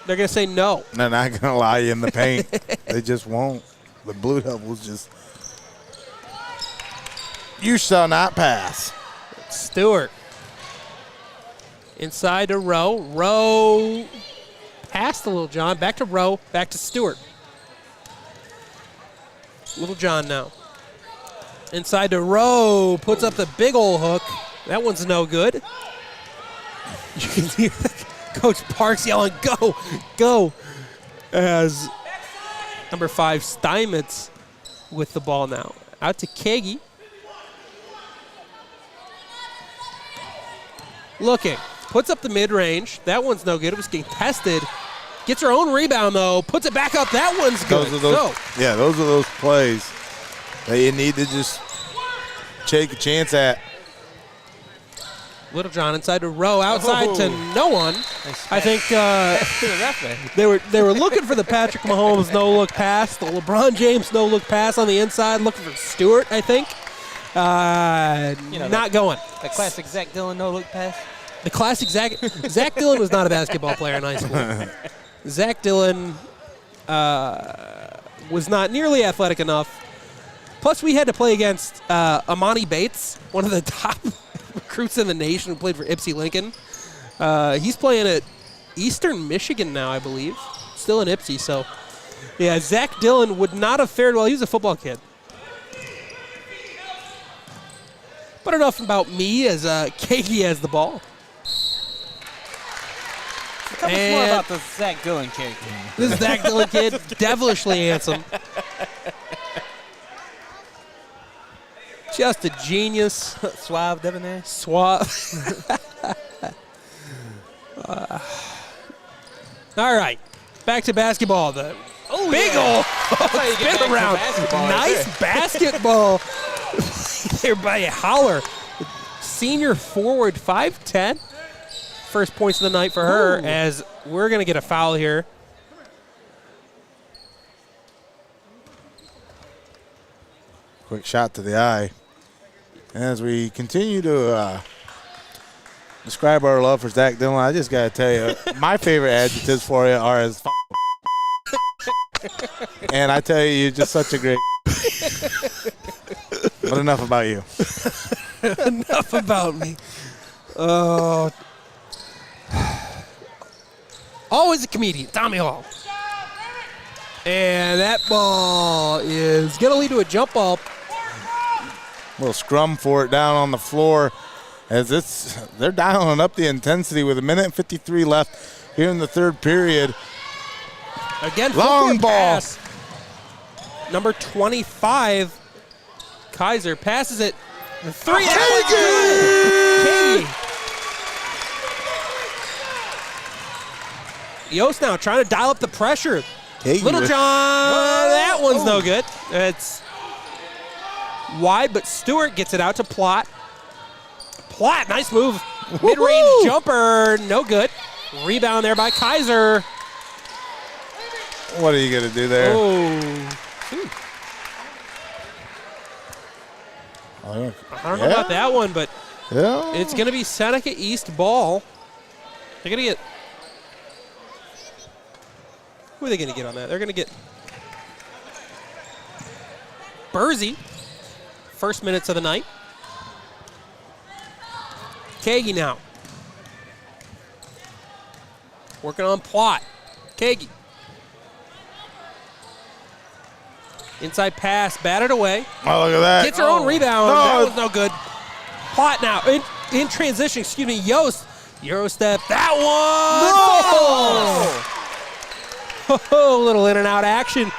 They're going to say no. They're not going to allow you in the paint. They just won't. The Blue Devils just, you shall not pass. Stewart. Inside to Rowe. Rowe past the Little John. Back to Rowe. Back to Stewart. Little John now. Inside to Rowe. Puts up the big old hook. That one's no good. You can hear Coach Parks yelling, go, go, as number 5, Steinmetz with the ball now. Out to Kagi. looking. Puts up the mid-range. That one's no good. It was getting tested. Gets her own rebound, though. Puts it back up. That one's good. Those are those plays that you need to just take a chance at. Little John inside to Rowe, outside to no one. I think they were looking for the Patrick Mahomes no-look pass, the LeBron James no-look pass on the inside, looking for Stewart, I think. Not going. The classic Zack Dillon no-look pass. The classic Zack Dillon was not a basketball player in high school. Zack Dillon was not nearly athletic enough. Plus, we had to play against Amani Bates, one of the top recruits in the nation who played for Ypsi Lincoln. He's playing at Eastern Michigan now, I believe. Still in Ypsi, so. Yeah, Zack Dillon would not have fared well. He was a football kid. But enough about me as Keiki has the ball. Tell us more about the Zack Dillon kid. This Zack Dillon kid, devilishly handsome. Just a genius. Suave debonair. Suave. All right. Back to basketball. The big ol' spin around. Nice basketball there by Holler. Senior forward, 5'10". First points of the night for her as we're going to get a foul here. Quick shot to the eye. As we continue to describe our love for Zack Dillon, I just got to tell you, my favorite adjectives for you are as and I tell you, you're just such a great But enough about you. Enough about me. Oh. Always a comedian, Tommy Hall. And that ball is going to lead to a jump ball. Little scrum for it down on the floor as they're dialing up the intensity with 1:53 left here in the third period. Again, long ball. Pass. Number 25, Kaiser passes it. The three. Katie. Yost now trying to dial up the pressure. Little John, that one's no good. It's wide, but Stewart gets it out to Plott. Plott, nice move. Mid-range jumper, no good. Rebound there by Kaiser. What are you going to do there? I don't know about that one, but it's going to be Seneca East ball. They're going to get... Who are they going to get on that? They're going to get Bursey. First minutes of the night. Kagi now. Working on Plott. Kagi. Inside pass, batted away. Oh, look at that. Gets her own rebound. That was no good. Plott now. In transition, excuse me, Yost. Euro step. That one! No! Oh, little in and out action.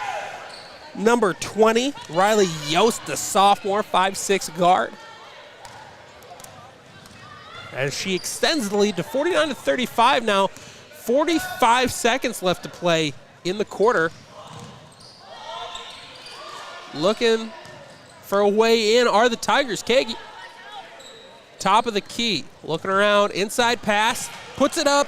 Number 20, Riley Yost, the sophomore, 5'6" guard. As she extends the lead to 49-35 now. 45 seconds left to play in the quarter. Looking for a way in are the Tigers. Kagi, top of the key. Looking around, inside pass, puts it up.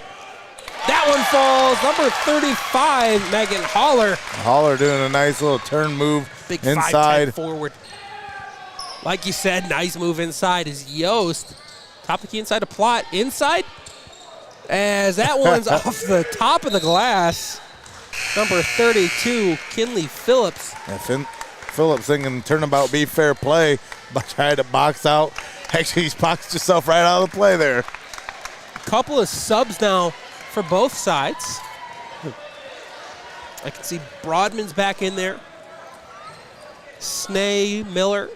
That one falls. Number 35, Megan Holler. Holler doing a nice little turn move Big inside. 5'10" forward. Like you said, nice move inside is Yost. Top of the key inside to Plott. Inside. As that one's off the top of the glass. Number 32, Kinley Phillips. And Phillips thinking turnabout be fair play, but tried to box out. Actually, he's boxed himself right out of the play there. Couple of subs now for both sides. I can see Broadman's back in there. Snay, Miller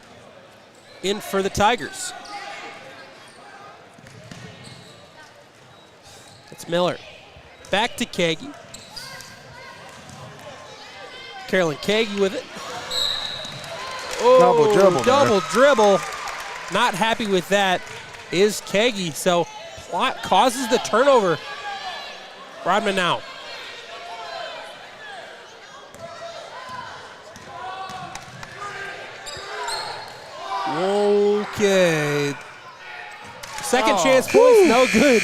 in for the Tigers. It's Miller. Back to Kagi. Carolyn Kagi with it. Double dribble. Double dribble. Not happy with that is Kagi. So Plot causes the turnover. Broadman now. Okay. Second chance points, no good.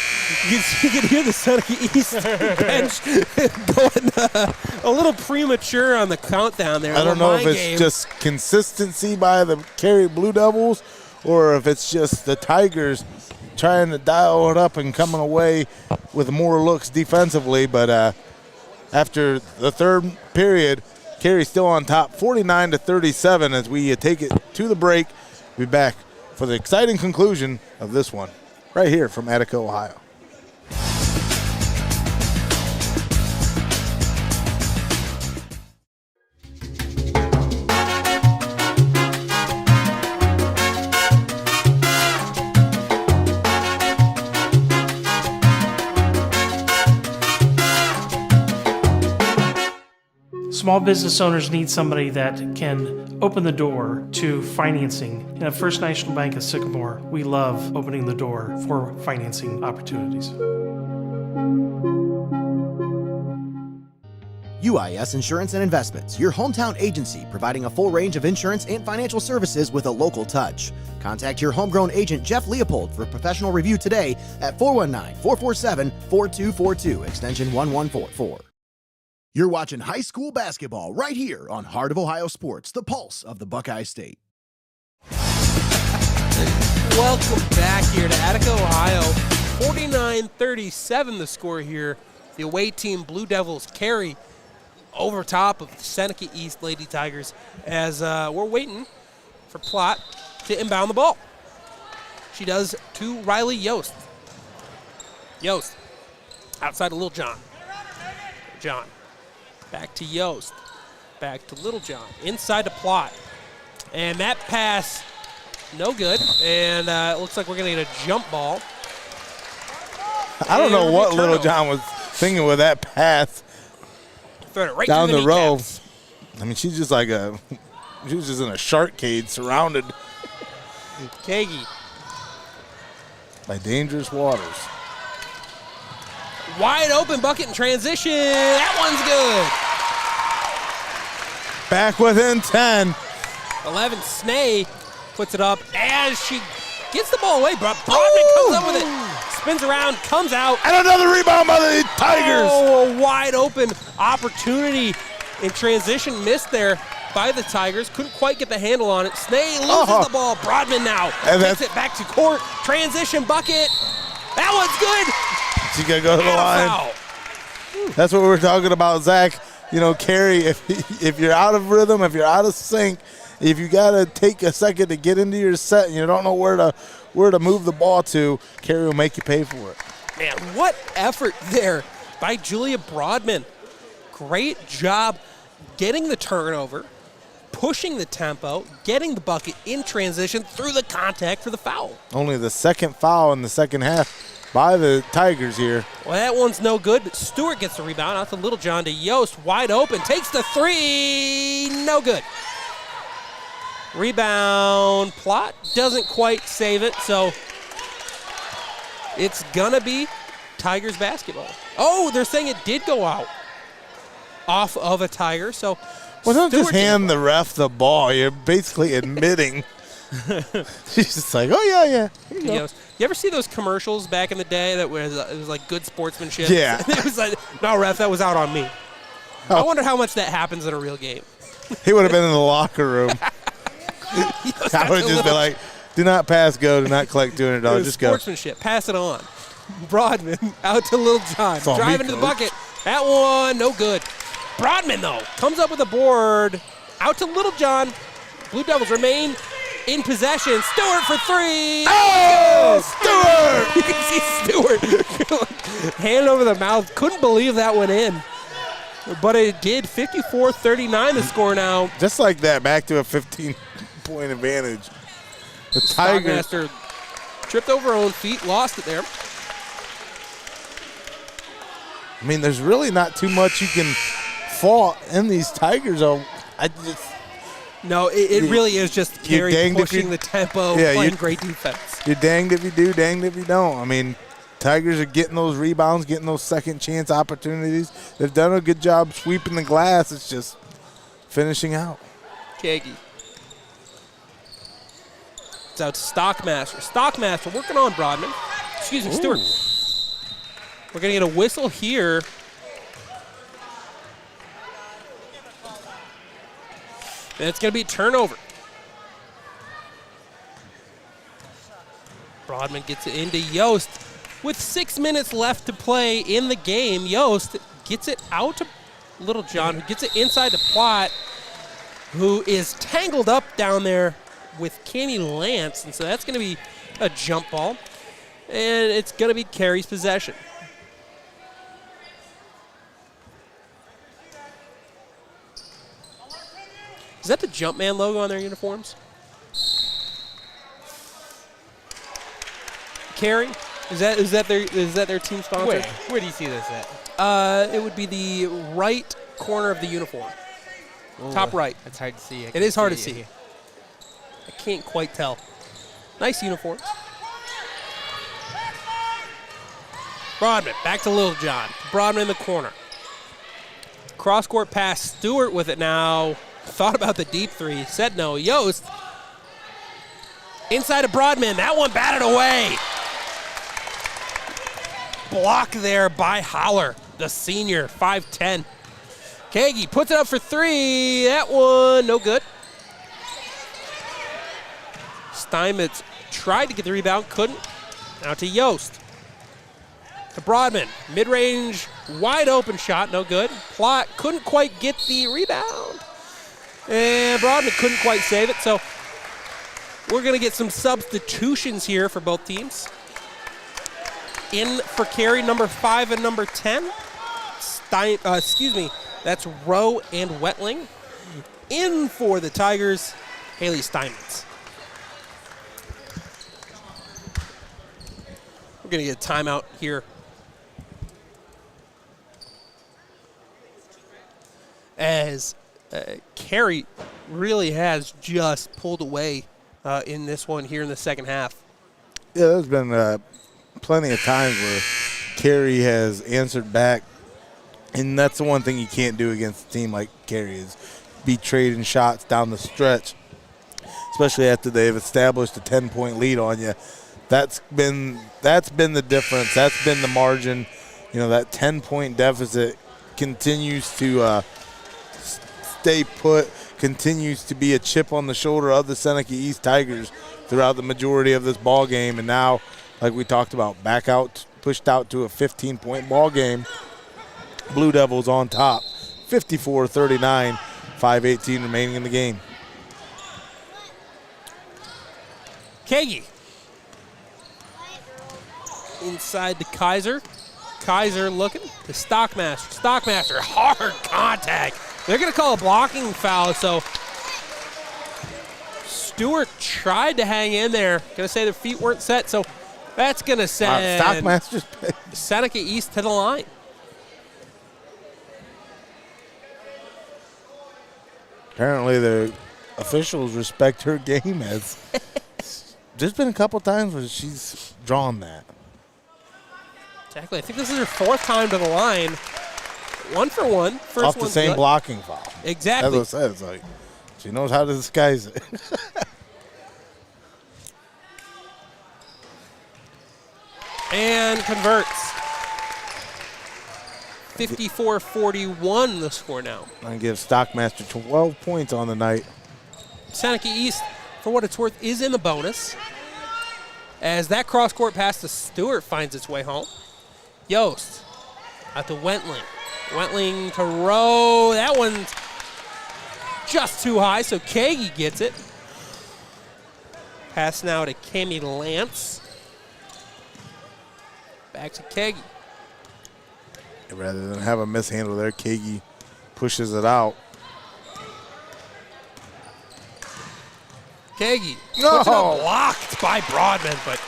You can hear the Seneca East bench going a little premature on the countdown there. I don't know if it's just consistency by the Carey Blue Devils or if it's just the Tigers trying to dial it up and coming away with more looks defensively. But after the third period, Carey's still on top, 49-37 as we take it to the break. We'll be back for the exciting conclusion of this one right here from Attica, Ohio. Small business owners need somebody that can open the door to financing. And at First National Bank of Sycamore, we love opening the door for financing opportunities. UIS Insurance and Investments, your hometown agency providing a full range of insurance and financial services with a local touch. Contact your homegrown agent, Jeff Leopold, for a professional review today at 419-447-4242, extension 1144. You're watching high school basketball right here on Heart of Ohio Sports, the pulse of the Buckeye State. Welcome back here to Attica, Ohio. 49-37 the score here. The away team, Blue Devils, Carey over top of Seneca East Lady Tigers as we're waiting for Plot to inbound the ball. She does to Riley Yost. Yost outside of Little John. John. Back to Yost. Back to Little John. Inside to Plot. And that pass, no good. And it looks like we're going to get a jump ball. I don't know what Little John was thinking with that pass Throw it right down through the row. kneecaps. I mean, she's just she was just in a shark cage surrounded Kagi. by dangerous waters. Wide open bucket in transition. That one's good. Back within 10. 11 Snay puts it up as she gets the ball away. Broadman comes up with it. Spins around, comes out. And another rebound by the Tigers. Oh, a wide open opportunity in transition. Missed there by the Tigers. Couldn't quite get the handle on it. Snay loses the ball. Broadman now takes it back to court. Transition bucket. That one's good. She got to go to the line. That's what we're talking about, Zach. You know, Carey, if you're out of rhythm, if you're out of sync, if you got to take a second to get into your set and you don't know where to move the ball to, Carey will make you pay for it. Man, what effort there by Julia Broadman. Great job getting the turnover, pushing the tempo, getting the bucket in transition through the contact for the foul. Only the second foul in the second half by the Tigers here. Well, that one's no good, but Stewart gets the rebound out to Little John to Yost, wide open, takes the three, no good. Rebound, Plot doesn't quite save it, so it's gonna be Tigers basketball. Oh, they're saying it did go out off of a Tiger, so well, don't Stewart just hand the ref the ball. You're basically admitting. She's just like, oh, yeah. Here you go. You ever see those commercials back in the day that was it was like good sportsmanship? Yeah. It was like, no, ref, that was out on me. Oh. I wonder how much that happens in a real game. He would have been in the locker room. I would have just been like, do not pass go, do not collect $200, just go. Sportsmanship, pass it on. Broadman out to Little John, all driving me, to the Coach. bucket. That one, no good. Broadman, though, comes up with a board. Out to Little John. Blue Devils remain in possession. Stewart for three. Oh, Stewart! You can see Stewart hand over the mouth. Couldn't believe that went in. But it did. 54-39 the score now. Just like that, back to a 15-point advantage. The Tigers. Stockmaster tripped over her own feet, lost it there. I mean, there's really not too much you can fault in these Tigers. No, it really is just Carey pushing the tempo, playing great defense. You're danged if you do, danged if you don't. I mean, Tigers are getting those rebounds, getting those second chance opportunities. They've done a good job sweeping the glass. It's just finishing out. Kagi. It's out to Stockmaster. Stockmaster working on Broadman. Excuse me, Stewart. We're going to get a whistle here. And it's going to be a turnover. Broadman gets it into Yost. With 6 minutes left to play in the game, Yost gets it out to Little John, who gets it inside to Plott, who is tangled up down there with Kenny Lance. And so that's going to be a jump ball. And it's going to be Carey's possession. Is that the Jumpman logo on their uniforms? Carey? Is that their team sponsor? Where do you see this at? It would be the right corner of the uniform. Ooh, Top right. That's hard to see. It is hard to see. I can't quite tell. Nice uniforms. Broadman, back to Little John. Broadman in the corner. Cross-court pass. Stewart with it now. Thought about the deep three. Said no. Yost. Inside of Broadman. That one batted away. Block there by Holler, the senior, 5'10". Kagi puts it up for three. That one, no good. Steinmetz tried to get the rebound, couldn't. Now to Yost. To Broadman, mid-range, wide open shot, no good. Plott couldn't quite get the rebound. And Broadman couldn't quite save it, so we're going to get some substitutions here for both teams. In for Carey, number 5 and number 10. That's Rowe and Wetling. In for the Tigers, Haley Steinmetz. We're going to get a timeout here. As Carey really has just pulled away in this one here in the second half. Yeah, there's been plenty of times where Carey has answered back, and that's the one thing you can't do against a team like Carey is be trading shots down the stretch, especially after they've established a 10-point lead on you. That's been the difference. That's been the margin. You know, that 10-point deficit continues to stay put, continues to be a chip on the shoulder of the Seneca East Tigers throughout the majority of this ball game, and now, like we talked about, pushed out to a 15-point ball game. Blue Devils on top, 54-39, 5:18 remaining in the game. Kagi. Inside to Kaiser. Kaiser looking to Stockmaster. Stockmaster, hard contact. They're going to call a blocking foul, so Stewart tried to hang in there. Going to say the feet weren't set, so that's going to send Stockmaster's Seneca East to the line. Apparently the officials respect her game as there's been a couple times where she's drawn that. Exactly. I think this is her fourth time to the line. 1 for 1. First off the one's same good. blocking foul. Exactly. That's what I said. It's like she knows how to disguise it. And converts. 54-41 the score now. I give Stockmaster 12 points on the night. Seneca East, for what it's worth, is in the bonus. As that cross-court pass to Stewart finds its way home. Yost out to Wentling. Wentling to Rowe. That one's just too high, so Kagi gets it. Pass now to Cami Lance. Back to Kagi. Rather than have a mishandle there, Kagi pushes it out. Kagi No! puts it up, blocked by Broadman, but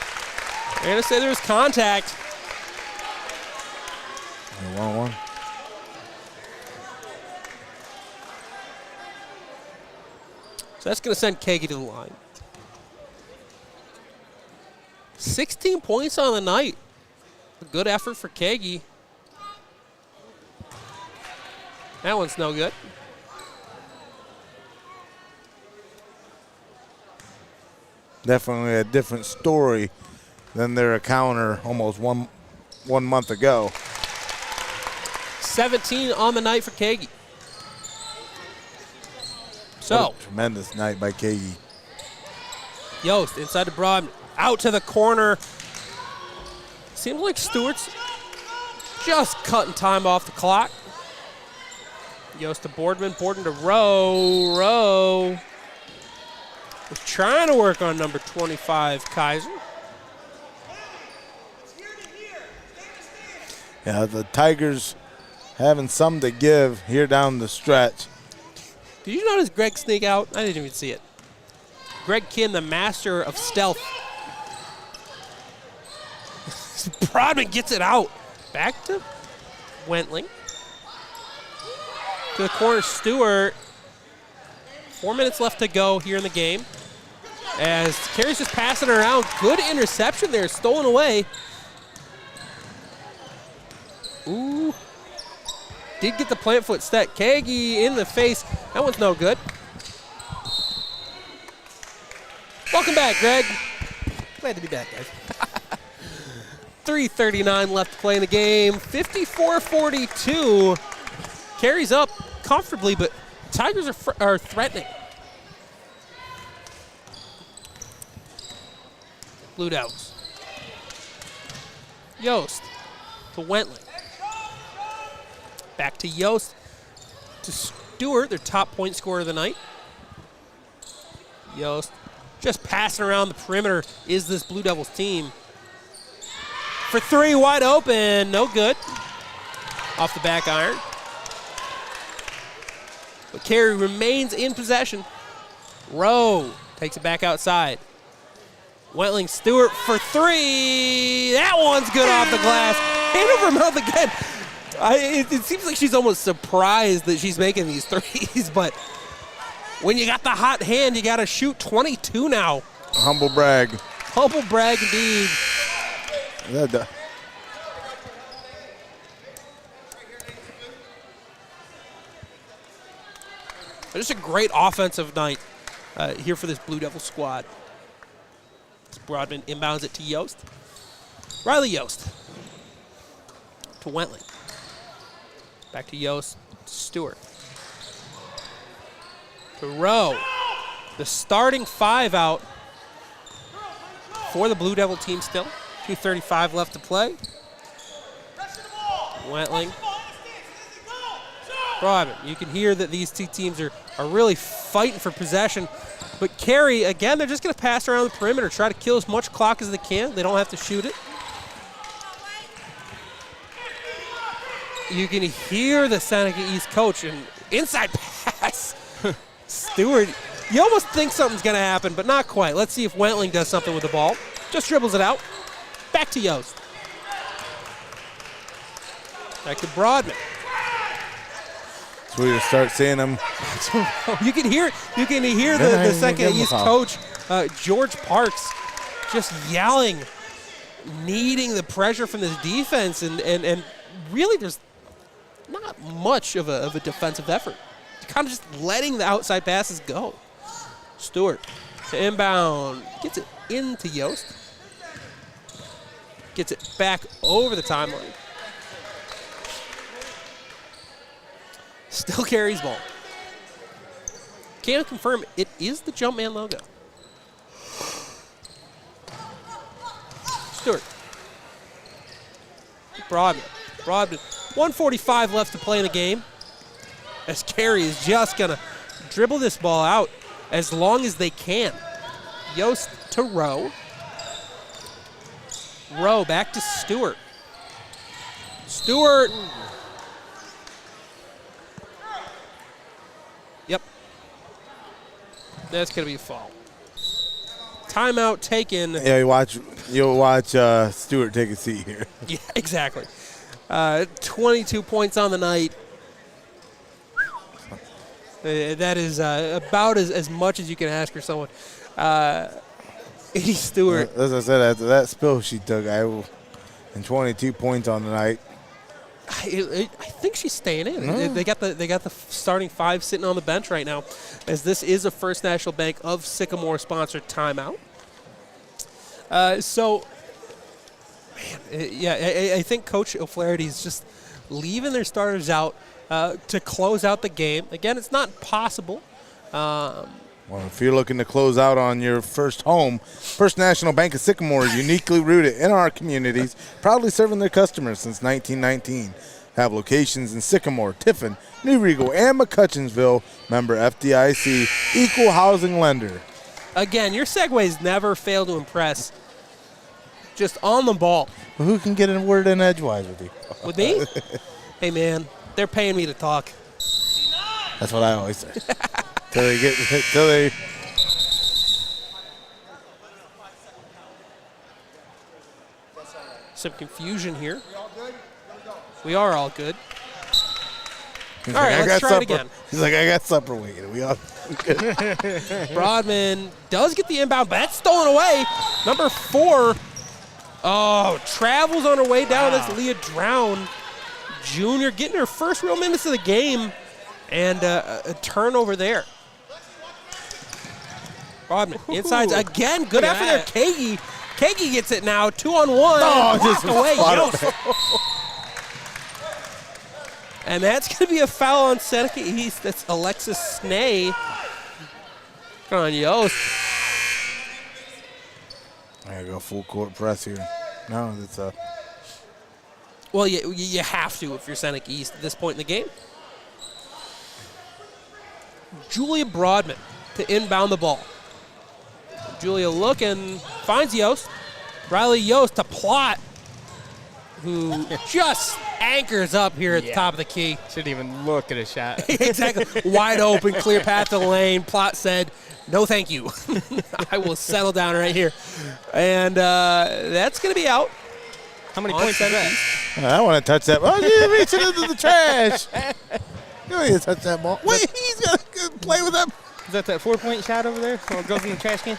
they're going to say there's contact. 1-1. So that's going to send Kagi to the line. 16 points on the night Good effort for Kagi. That one's no good. Definitely a different story than their encounter almost one month ago. 17 on the night for Kagi. So, What a tremendous night by Kagi. Yost inside the broad, out to the corner. Seems like Stewart's just cutting time off the clock. Yost to Boardman, Borden to Rowe. Was trying to work on number 25, Kaiser. Yeah, the Tigers having some to give here down the stretch. Did you notice Greg sneak out? I didn't even see it. Greg Kim, the master of stealth. Brodman gets it out. Back to Wentling. To the corner, Stewart. 4 minutes left to go here in the game. As Carey's just passing it around. Good interception there, stolen away. Ooh. Did get the plant foot set. Kagi in the face. That one's no good. Welcome back, Greg. Glad to be back, guys. 3:39 left to play in the game. 54-42. Carey's up comfortably, but Tigers are threatening. Blue Devils. Yost to Wentling. Back to Yost to Stewart, their top point scorer of the night. Yost just passing around the perimeter is this Blue Devils team. For three, wide open, no good. Off the back iron. But Carey remains in possession. Rowe takes it back outside. Wentling, Stewart for three. That one's good off the glass. Hand over mouth again. It seems like she's almost surprised that she's making these threes, but when you got the hot hand, you got to shoot 22 now. Humble brag. Humble brag indeed. Just a great offensive night here for this Blue Devil squad. Brodman inbounds it to Yost. Riley Yost to Wentling. Back to Yost, to Stewart. To Rowe. The starting five out for the Blue Devil team still. 2:35 left to play. Wentling. Brodman. You can hear that these two teams are really fighting for possession. But Carey, again, they're just going to pass around the perimeter, try to kill as much clock as they can. They don't have to shoot it. You can hear the Seneca East coach, and inside pass. Stewart, you almost think something's going to happen, but not quite. Let's see if Wentling does something with the ball. Just dribbles it out. Back to Yost. Back to Brodman. So we just start seeing them. You can hear the Seneca East coach, George Parks, just yelling, needing the pressure from this defense, and really there's not much of a defensive effort. Kind of just letting the outside passes go. Stewart to inbound, gets it into Yost, gets it back over the timeline. Still Carey's ball. Can confirm it is the Jumpman logo. Stewart. Brodman. 1:45 left to play in the game. As Carey is just going to dribble this ball out as long as they can. Yost to Rowe. Rowe back to Stewart. Stewart. Yep. That's going to be a foul. Timeout taken. Yeah, you'll watch Stewart take a seat here. Yeah, exactly. 22 points on the night. That is about as much as you can ask for someone. Eddie Stewart. As I said, after that spill she took, and 22 points on the night. I think she's staying in. They got the starting five sitting on the bench right now, as this is a First National Bank of Sycamore sponsored timeout. I think Coach O'Flaherty is just leaving their starters out to close out the game. Again, it's not possible. Well, if you're looking to close out on your first home, First National Bank of Sycamore is uniquely rooted in our communities, proudly serving their customers since 1919. Have locations in Sycamore, Tiffin, New Riegel, and McCutcheonsville. Member FDIC, equal housing lender. Again, your segues never fail to impress. Just on the ball. Well, who can get a word in edgewise with you? With me? Hey, man, they're paying me to talk. That's what I always say. Some confusion here. We are all good. He's All like, right, let's try it again. He's like, I got supper waiting. We all good. Broadman does get the inbound, but that's stolen away. Number 4. Oh, travels on her way down. That's Leah Drown Jr. getting her first real minutes of the game, and a turnover there. Broadman inside again. Good effort there. Kagi gets it now. 2-on-1. Oh, just away. And that's going to be a foul on Seneca East. That's Alexis Snee. Come on, Yost. I gotta go full court press here. No, it's a. Well, you have to if you're Seneca East at this point in the game. Julia Broadman to inbound the ball. Julia looking, finds Yost. Riley Yost to Plot, who just anchors up here at the top of the key. Shouldn't even look at a shot. Exactly. Wide open, clear path to the lane. Plot said, no thank you. I will settle down right here. And that's going to be out. How many points is that? I want to touch that ball. You reach it into the trash. You don't need to touch that ball. Wait, he's going to play with them. Is that 4-point shot over there? Or it goes in the trash can?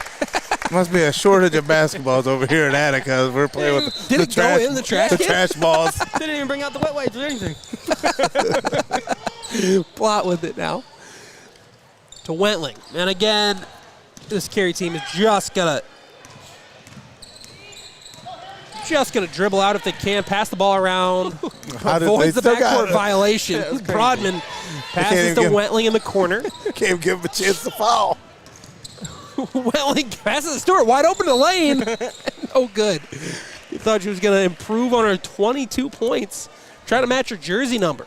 Must be a shortage of basketballs over here at Attica. We're playing with the trash. Go in the trash can? The trash balls. Didn't even bring out the wet wipes or anything. Plot with it now. To Wentling. And again, this Carey team is just gonna dribble out if they can, pass the ball around, avoids the backcourt violation. Broadman passes to Wentling in the corner. Can't give him a chance to foul. Wentling passes to Stewart, wide open to the lane. No good. You thought she was going to improve on her 22 points. Try to match her jersey number.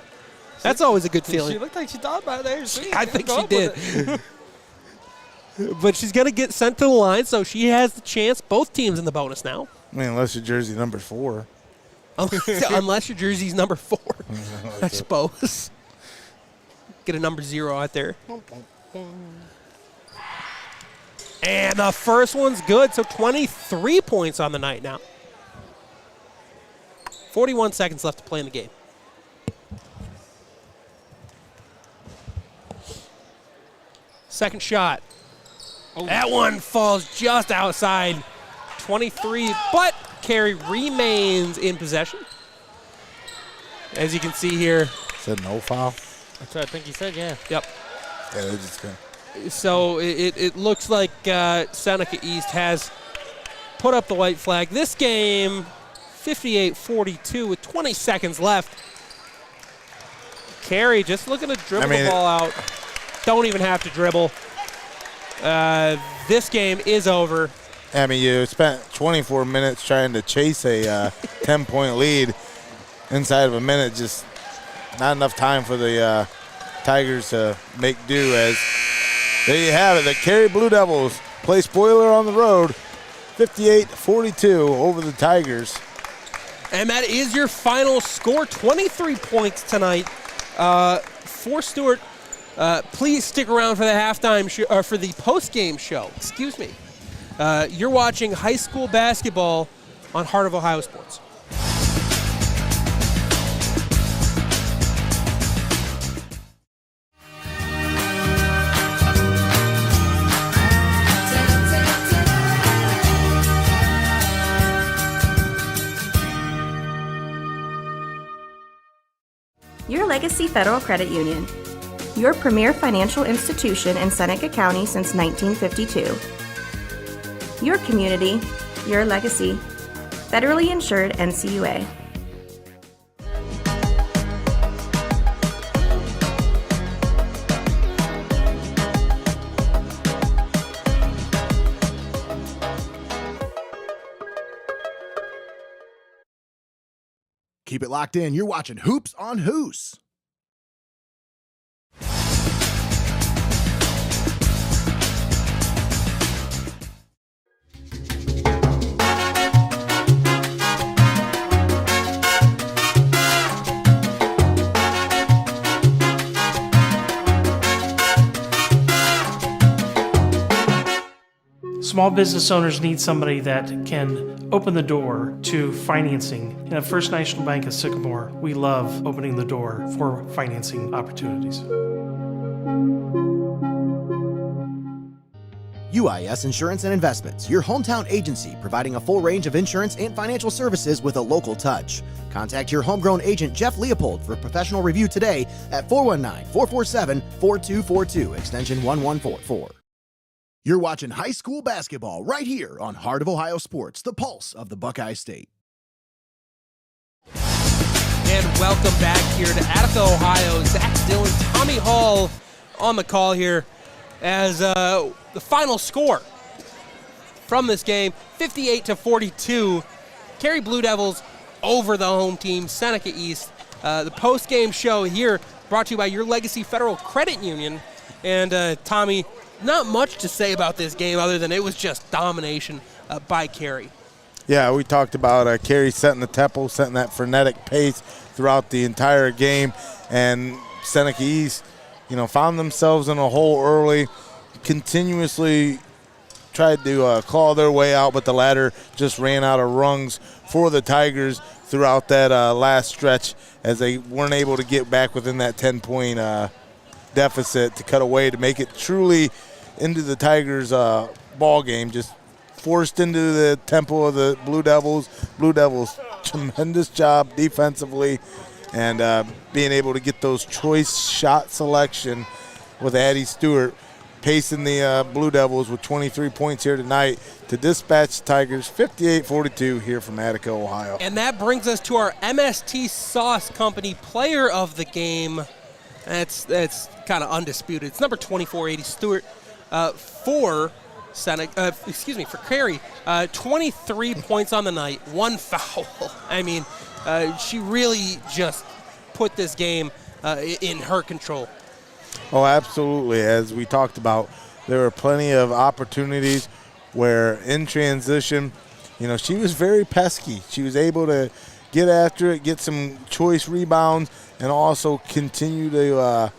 That's always a good feeling. She looked like she thought about it there. I think she did. But she's going to get sent to the line, so she has the chance. Both teams in the bonus now. I mean, unless your jersey number 4. Unless your jersey's number 4, I suppose. Get a number 0 out there. And the first one's good, so 23 points on the night now. 41 seconds left to play in the game. Second shot. That one falls just outside 23, but Carey remains in possession. As you can see here. Said no foul? That's what I think he said, yeah. Yep. Yeah, they're just going to. So it looks like Seneca East has put up the white flag. This game, 58-42 with 20 seconds left. Carey just looking to dribble the ball out. Don't even have to dribble. This game is over. I mean, you spent 24 minutes trying to chase a 10-point lead. Inside of a minute, just not enough time for the Tigers to make do. As there you have it, the Carey Blue Devils play spoiler on the road, 58-42 over the Tigers. And that is your final score, 23 points tonight for Stewart. Please stick around for the halftime or for the post-game show. Excuse me. You're watching high school basketball on Heart of Ohio Sports. Your Legacy Federal Credit Union. Your premier financial institution in Seneca County since 1952. Your community, your legacy. Federally insured NCUA. Keep it locked in. You're watching Hoops on Hoos. Small business owners need somebody that can open the door to financing. And at First National Bank of Sycamore, we love opening the door for financing opportunities. UIS Insurance and Investments, your hometown agency providing a full range of insurance and financial services with a local touch. Contact your homegrown agent, Jeff Leopold, for a professional review today at 419-447-4242, extension 1144. You're watching high school basketball right here on Heart of Ohio Sports, the pulse of the Buckeye State. And welcome back here to Attica, Ohio. Zack Dillon, Tommy Hall on the call here as the final score from this game, 58-42. Carey Blue Devils over the home team, Seneca East. The post-game show here brought to you by your Legacy Federal Credit Union. And Tommy, not much to say about this game other than it was just domination by Carey. Yeah, we talked about Carey setting the tempo, setting that frenetic pace throughout the entire game, and Seneca East, found themselves in a hole early, continuously tried to claw their way out, but the ladder just ran out of rungs for the Tigers throughout that last stretch as they weren't able to get back within that 10-point deficit to cut away to make it truly into the Tigers' ball game. Just forced into the tempo of the Blue Devils. Blue Devils, tremendous job defensively and being able to get those choice shot selection with Addie Stewart pacing the Blue Devils with 23 points here tonight to dispatch the Tigers 58-42 here from Attica, Ohio. And that brings us to our MST Sauce Company player of the game. That's kind of undisputed. It's number 24, Addie Stewart, for Carey. 23 points on the night, one foul. I mean, she really just put this game in her control. Oh, absolutely. As we talked about, there were plenty of opportunities where in transition, she was very pesky. She was able to get after it, get some choice rebounds, and also continue to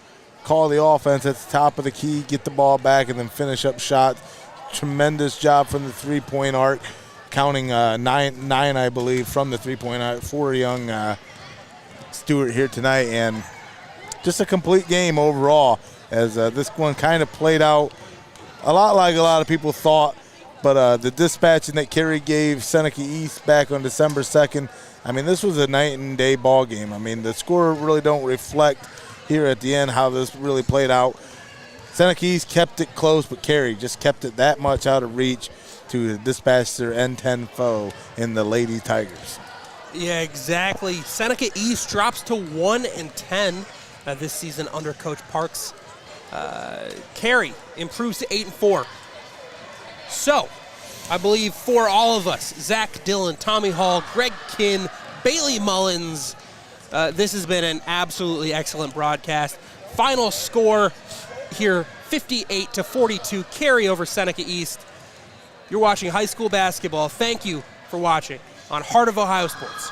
call the offense at the top of the key, get the ball back, and then finish up shots. Tremendous job from the three-point arc, counting nine, I believe, from the three-point arc for young Stewart here tonight. And just a complete game overall as this one kind of played out a lot like a lot of people thought. But the dispatching that Carey gave Seneca East back on December 2nd, I mean, this was a night and day ball game. I mean, the score really don't reflect here at the end how this really played out. Seneca East kept it close, but Carey just kept it that much out of reach to dispatch their N10 foe in the Lady Tigers. Yeah, exactly. Seneca East drops to 1-10 this season under Coach Parks. Carey improves to 8-4. So, I believe for all of us, Zack Dillon, Tommy Hall, Greg Kinn, Bailey Mullins, this has been an absolutely excellent broadcast. Final score here, 58-42, Carey over Seneca East. You're watching high school basketball. Thank you for watching on Heart of Ohio Sports.